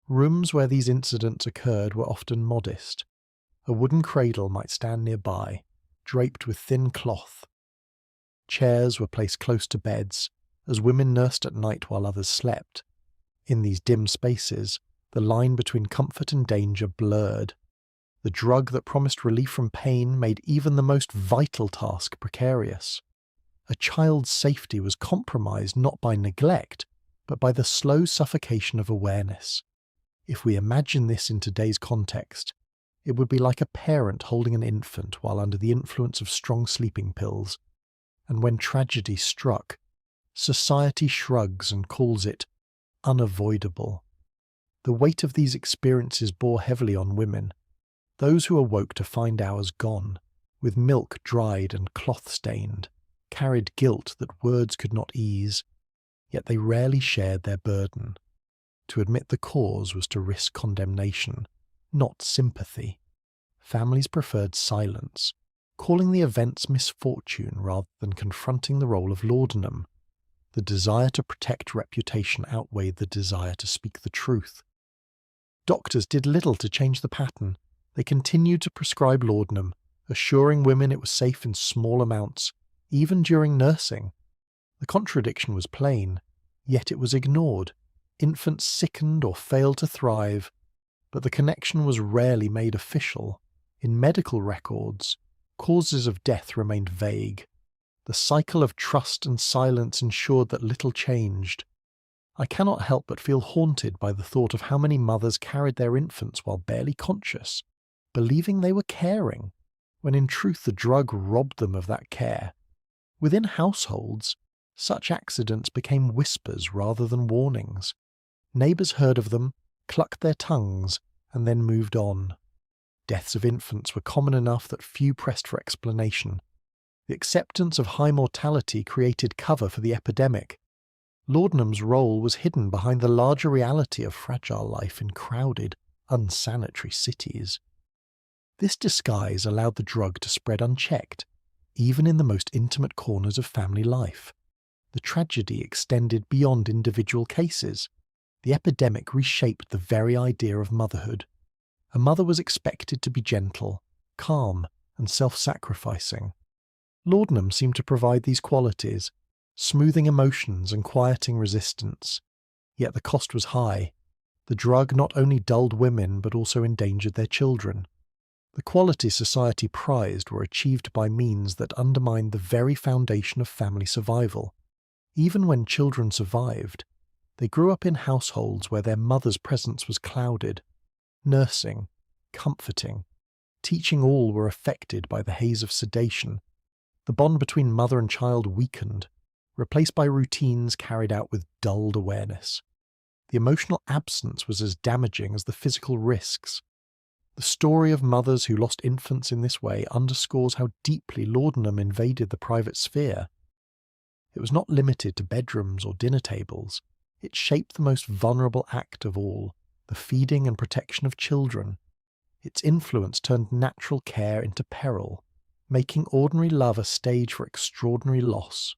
Rooms where these incidents occurred were often modest. A wooden cradle might stand nearby, draped with thin cloth. Chairs were placed close to beds, as women nursed at night while others slept. In these dim spaces, the line between comfort and danger blurred. The drug that promised relief from pain made even the most vital task precarious. A child's safety was compromised not by neglect, but by the slow suffocation of awareness. If we imagine this in today's context, it would be like a parent holding an infant while under the influence of strong sleeping pills. And when tragedy struck, society shrugs and calls it unavoidable. The weight of these experiences bore heavily on women. Those who awoke to find hours gone, with milk dried and cloth stained, carried guilt that words could not ease, yet they rarely shared their burden. To admit the cause was to risk condemnation, not sympathy. Families preferred silence, calling the events misfortune rather than confronting the role of laudanum. The desire to protect reputation outweighed the desire to speak the truth. Doctors did little to change the pattern. They continued to prescribe laudanum, assuring women it was safe in small amounts, even during nursing. The contradiction was plain, yet it was ignored. Infants sickened or failed to thrive, but the connection was rarely made official. In medical records, causes of death remained vague. The cycle of trust and silence ensured that little changed. I cannot help but feel haunted by the thought of how many mothers carried their infants while barely conscious, believing they were caring, when in truth the drug robbed them of that care. Within households, such accidents became whispers rather than warnings. Neighbours heard of them, clucked their tongues, and then moved on. Deaths of infants were common enough that few pressed for explanation. The acceptance of high mortality created cover for the epidemic. Laudanum's role was hidden behind the larger reality of fragile life in crowded, unsanitary cities. This disguise allowed the drug to spread unchecked, even in the most intimate corners of family life. The tragedy extended beyond individual cases. The epidemic reshaped the very idea of motherhood. A mother was expected to be gentle, calm, and self-sacrificing. Laudanum seemed to provide these qualities, smoothing emotions and quieting resistance. Yet the cost was high. The drug not only dulled women but also endangered their children. The quality society prized were achieved by means that undermined the very foundation of family survival. Even when children survived, they grew up in households where their mother's presence was clouded. Nursing, comforting, teaching all were affected by the haze of sedation. The bond between mother and child weakened, replaced by routines carried out with dulled awareness. The emotional absence was as damaging as the physical risks. The story of mothers who lost infants in this way underscores how deeply laudanum invaded the private sphere. It was not limited to bedrooms or dinner tables. It shaped the most vulnerable act of all, the feeding and protection of children. Its influence turned natural care into peril, making ordinary love a stage for extraordinary loss.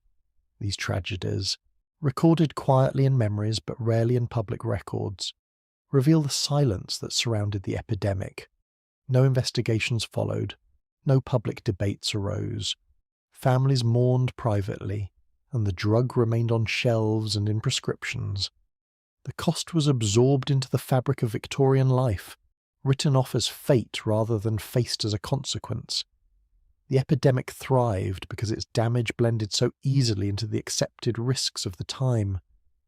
These tragedies, recorded quietly in memories but rarely in public records, reveal the silence that surrounded the epidemic. No investigations followed, no public debates arose. Families mourned privately, and the drug remained on shelves and in prescriptions. The cost was absorbed into the fabric of Victorian life, written off as fate rather than faced as a consequence. The epidemic thrived because its damage blended so easily into the accepted risks of the time.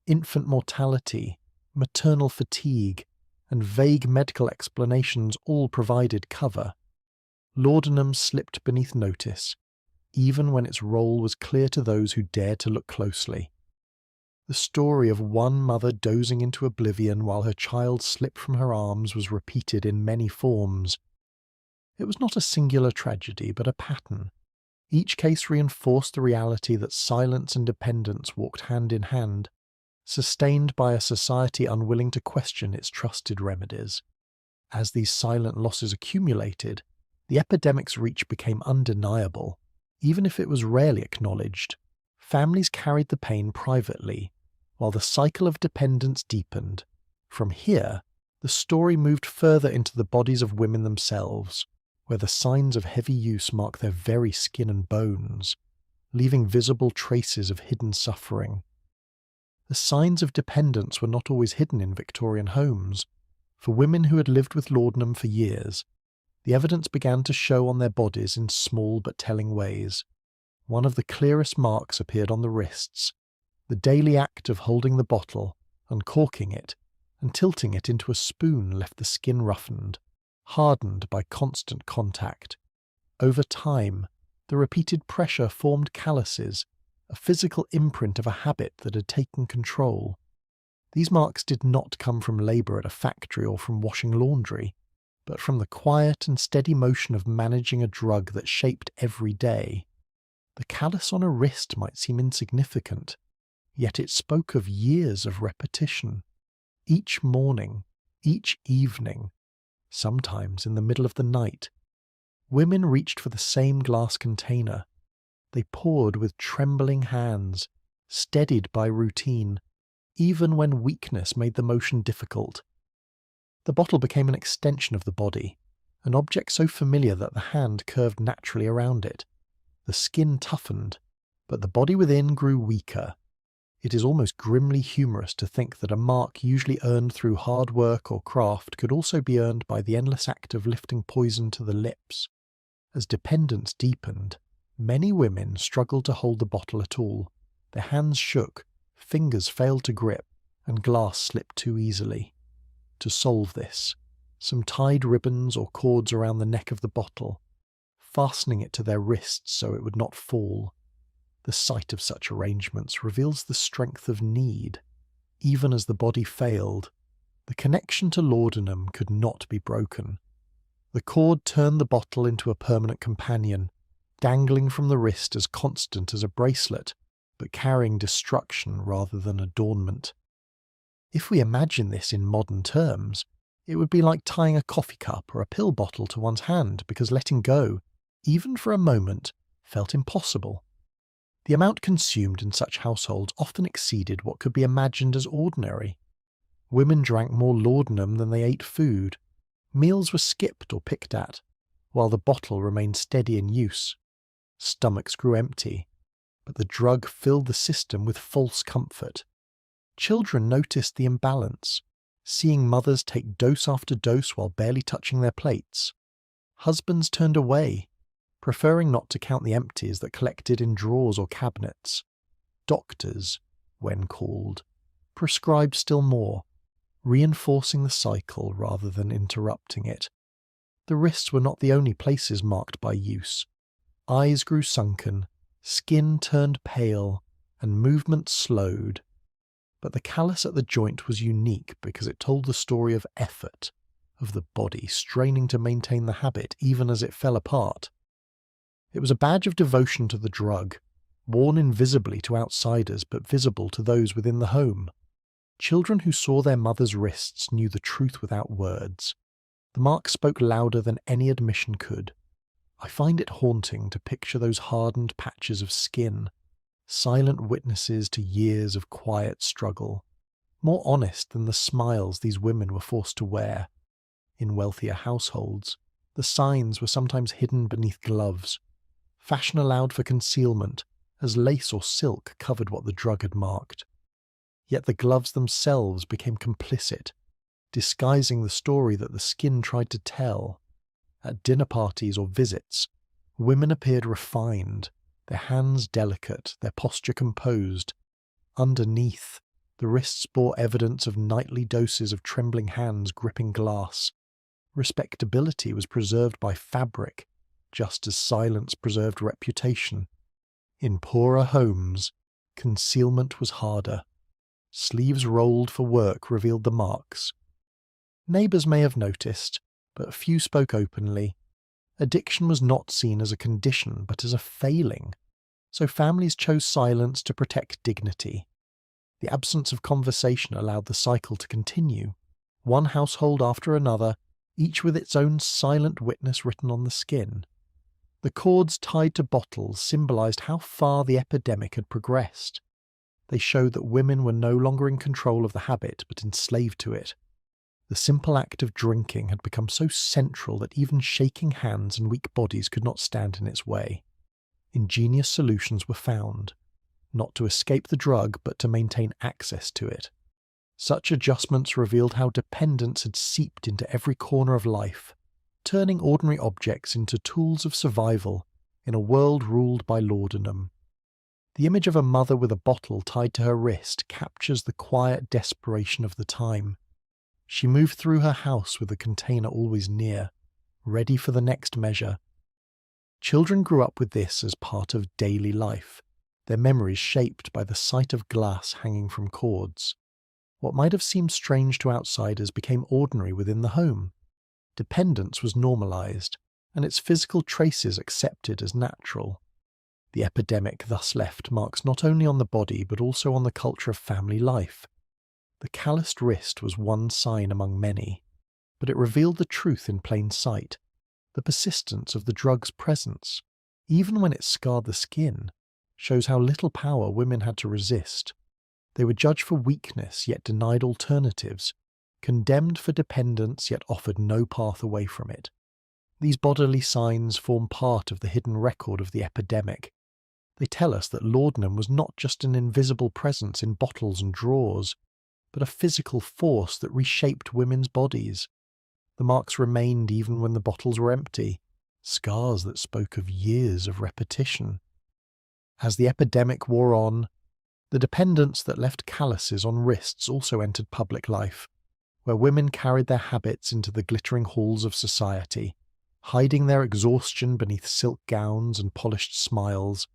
Infant mortality, maternal fatigue, and vague medical explanations all provided cover. Laudanum slipped beneath notice, even when its role was clear to those who dared to look closely. The story of one mother dozing into oblivion while her child slipped from her arms was repeated in many forms. It was not a singular tragedy, but a pattern. Each case reinforced the reality that silence and dependence walked hand in hand, sustained by a society unwilling to question its trusted remedies. As these silent losses accumulated, the epidemic's reach became undeniable, even if it was rarely acknowledged. Families carried the pain privately, while the cycle of dependence deepened. From here, the story moved further into the bodies of women themselves, where the signs of heavy use mark their very skin and bones, leaving visible traces of hidden suffering. The signs of dependence were not always hidden in Victorian homes. For women who had lived with laudanum for years, the evidence began to show on their bodies in small but telling ways. One of the clearest marks appeared on the wrists. The daily act of holding the bottle, uncorking it, and tilting it into a spoon left the skin roughened, hardened by constant contact. Over time, the repeated pressure formed calluses, a physical imprint of a habit that had taken control. These marks did not come from labour at a factory or from washing laundry. but from the quiet and steady motion of managing a drug that shaped every day. The callus on a wrist might seem insignificant, yet it spoke of years of repetition. Each morning, each evening, sometimes in the middle of the night, women reached for the same glass container. They poured with trembling hands, steadied by routine, even when weakness made the motion difficult. The bottle became an extension of the body, an object so familiar that the hand curved naturally around it. The skin toughened, but the body within grew weaker. It is almost grimly humorous to think that a mark usually earned through hard work or craft could also be earned by the endless act of lifting poison to the lips. As dependence deepened, many women struggled to hold the bottle at all. Their hands shook, fingers failed to grip, and glass slipped too easily. To solve this, some tied ribbons or cords around the neck of the bottle, fastening it to their wrists so it would not fall. The sight of such arrangements reveals the strength of need. Even as the body failed, the connection to laudanum could not be broken. The cord turned the bottle into a permanent companion, dangling from the wrist as constant as a bracelet, but carrying destruction rather than adornment. If we imagine this in modern terms, it would be like tying a coffee cup or a pill bottle to one's hand because letting go, even for a moment, felt impossible. The amount consumed in such households often exceeded what could be imagined as ordinary. Women drank more laudanum than they ate food. Meals were skipped or picked at, while the bottle remained steady in use. Stomachs grew empty, but the drug filled the system with false comfort. Children noticed the imbalance, seeing mothers take dose after dose while barely touching their plates. Husbands turned away, preferring not to count the empties that collected in drawers or cabinets. Doctors, when called, prescribed still more, reinforcing the cycle rather than interrupting it. The wrists were not the only places marked by use. Eyes grew sunken, skin turned pale, and movement slowed. But the callus at the joint was unique because it told the story of effort, of the body straining to maintain the habit even as it fell apart. It was a badge of devotion to the drug, worn invisibly to outsiders but visible to those within the home. Children who saw their mother's wrists knew the truth without words. The mark spoke louder than any admission could. I find it haunting to picture those hardened patches of skin, silent witnesses to years of quiet struggle, more honest than the smiles these women were forced to wear. In wealthier households, the signs were sometimes hidden beneath gloves. Fashion allowed for concealment, as lace or silk covered what the drug had marked. Yet the gloves themselves became complicit, disguising the story that the skin tried to tell. At dinner parties or visits, women appeared refined, their hands delicate, their posture composed. Underneath, the wrists bore evidence of nightly doses of trembling hands gripping glass. Respectability was preserved by fabric, just as silence preserved reputation. In poorer homes, concealment was harder. Sleeves rolled for work revealed the marks. Neighbours may have noticed, but few spoke openly. Addiction was not seen as a condition, but as a failing, so families chose silence to protect dignity. The absence of conversation allowed the cycle to continue, one household after another, each with its own silent witness written on the skin. The cords tied to bottles symbolized how far the epidemic had progressed. They showed that women were no longer in control of the habit, but enslaved to it. The simple act of drinking had become so central that even shaking hands and weak bodies could not stand in its way. Ingenious solutions were found, not to escape the drug, but to maintain access to it. Such adjustments revealed how dependence had seeped into every corner of life, turning ordinary objects into tools of survival in a world ruled by laudanum. The image of a mother with a bottle tied to her wrist captures the quiet desperation of the time. She moved through her house with the container always near, ready for the next measure. Children grew up with this as part of daily life, their memories shaped by the sight of glass hanging from cords. What might have seemed strange to outsiders became ordinary within the home. Dependence was normalised, and its physical traces accepted as natural. The epidemic thus left marks not only on the body but also on the culture of family life. The calloused wrist was one sign among many, but it revealed the truth in plain sight, the persistence of the drug's presence, even when it scarred the skin, shows how little power women had to resist. They were judged for weakness yet denied alternatives, condemned for dependence yet offered no path away from it. These bodily signs form part of the hidden record of the epidemic. They tell us that laudanum was not just an invisible presence in bottles and drawers, but a physical force that reshaped women's bodies. The marks remained even when the bottles were empty, scars that spoke of years of repetition. As the epidemic wore on, the dependence that left calluses on wrists also entered public life, where women carried their habits into the glittering halls of society, hiding their exhaustion beneath silk gowns and polished smiles.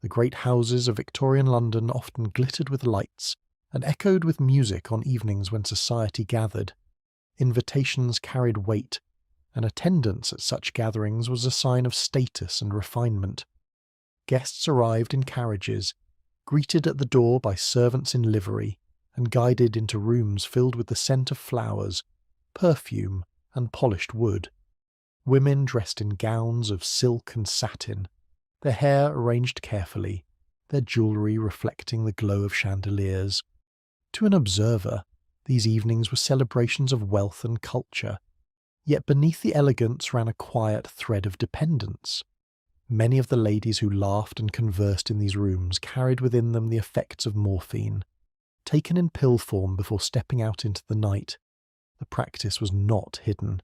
The great houses of Victorian London often glittered with lights and echoed with music on evenings when society gathered. Invitations carried weight, and attendance at such gatherings was a sign of status and refinement. Guests arrived in carriages, greeted at the door by servants in livery, and guided into rooms filled with the scent of flowers, perfume, and polished wood. Women dressed in gowns of silk and satin, their hair arranged carefully, their jewellery reflecting the glow of chandeliers. To an observer, these evenings were celebrations of wealth and culture, yet beneath the elegance ran a quiet thread of dependence. Many of the ladies who laughed and conversed in these rooms carried within them the effects of morphine, taken in pill form before stepping out into the night. The practice was not hidden.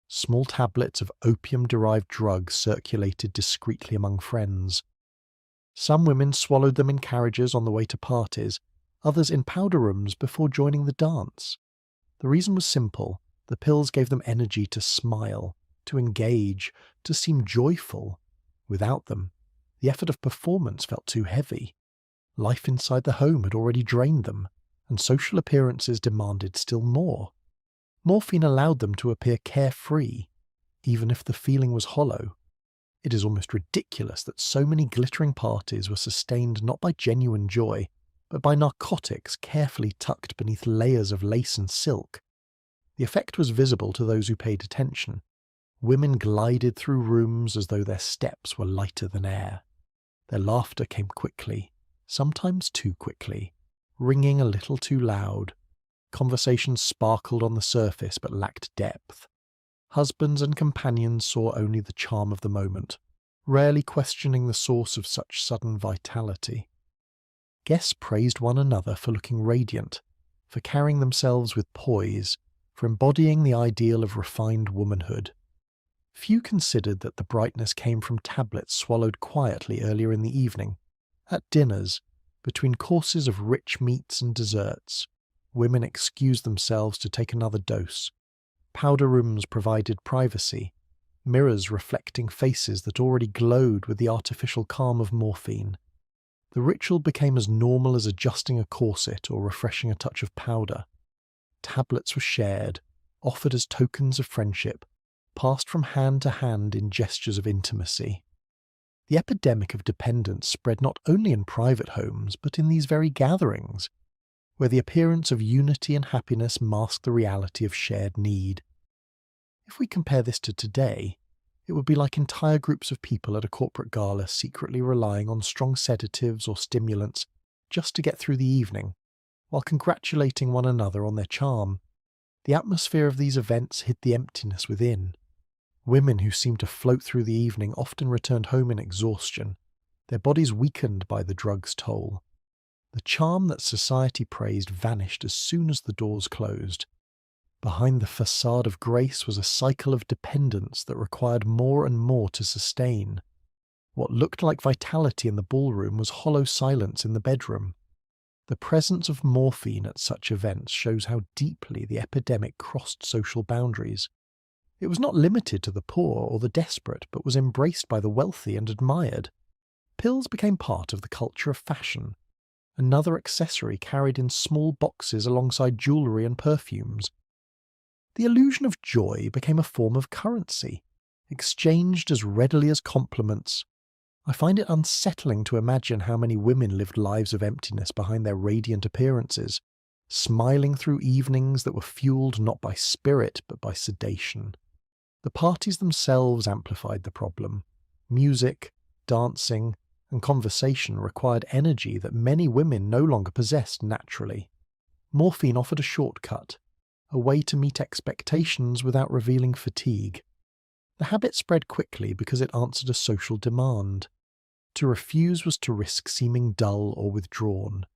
Small tablets of opium-derived drugs circulated discreetly among friends. Some women swallowed them in carriages on the way to parties, others in powder rooms before joining the dance. The reason was simple. The pills gave them energy to smile, to engage, to seem joyful. Without them, the effort of performance felt too heavy. Life inside the home had already drained them, and social appearances demanded still more. Morphine allowed them to appear carefree, even if the feeling was hollow. It is almost ridiculous that so many glittering parties were sustained not by genuine joy, but by narcotics carefully tucked beneath layers of lace and silk. The effect was visible to those who paid attention. Women glided through rooms as though their steps were lighter than air. Their laughter came quickly, sometimes too quickly, ringing a little too loud. Conversations sparkled on the surface but lacked depth. Husbands and companions saw only the charm of the moment, rarely questioning the source of such sudden vitality. Guests praised one another for looking radiant, for carrying themselves with poise, for embodying the ideal of refined womanhood. Few considered that the brightness came from tablets swallowed quietly earlier in the evening. At dinners, between courses of rich meats and desserts, women excused themselves to take another dose. Powder rooms provided privacy, mirrors reflecting faces that already glowed with the artificial calm of morphine. The ritual became as normal as adjusting a corset or refreshing a touch of powder. Tablets were shared, offered as tokens of friendship, passed from hand to hand in gestures of intimacy. The epidemic of dependence spread not only in private homes, but in these very gatherings, where the appearance of unity and happiness masked the reality of shared need. If we compare this to today, it would be like entire groups of people at a corporate gala secretly relying on strong sedatives or stimulants just to get through the evening, while congratulating one another on their charm. The atmosphere of these events hid the emptiness within. Women who seemed to float through the evening often returned home in exhaustion, their bodies weakened by the drug's toll. The charm that society praised vanished as soon as the doors closed. Behind the facade of grace was a cycle of dependence that required more and more to sustain. What looked like vitality in the ballroom was hollow silence in the bedroom. The presence of morphine at such events shows how deeply the epidemic crossed social boundaries. It was not limited to the poor or the desperate, but was embraced by the wealthy and admired. Pills became part of the culture of fashion, another accessory carried in small boxes alongside jewellery and perfumes. The illusion of joy became a form of currency, exchanged as readily as compliments. I find it unsettling to imagine how many women lived lives of emptiness behind their radiant appearances, smiling through evenings that were fueled not by spirit but by sedation. The parties themselves amplified the problem. Music, dancing, and conversation required energy that many women no longer possessed naturally. Morphine offered a shortcut, a way to meet expectations without revealing fatigue. The habit spread quickly because it answered a social demand. To refuse was to risk seeming dull or withdrawn,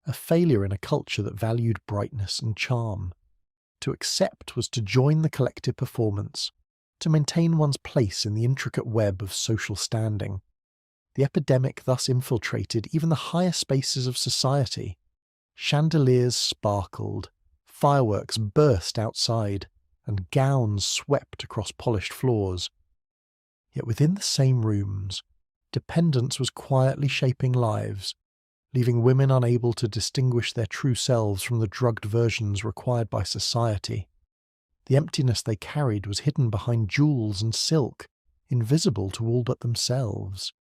a failure in a culture that valued brightness and charm. To accept was to join the collective performance, to maintain one's place in the intricate web of social standing. The epidemic thus infiltrated even the higher spaces of society. Chandeliers sparkled, fireworks burst outside, and gowns swept across polished floors. Yet within the same rooms, dependence was quietly shaping lives, leaving women unable to distinguish their true selves from the drugged versions required by society. The emptiness they carried was hidden behind jewels and silk, invisible to all but themselves.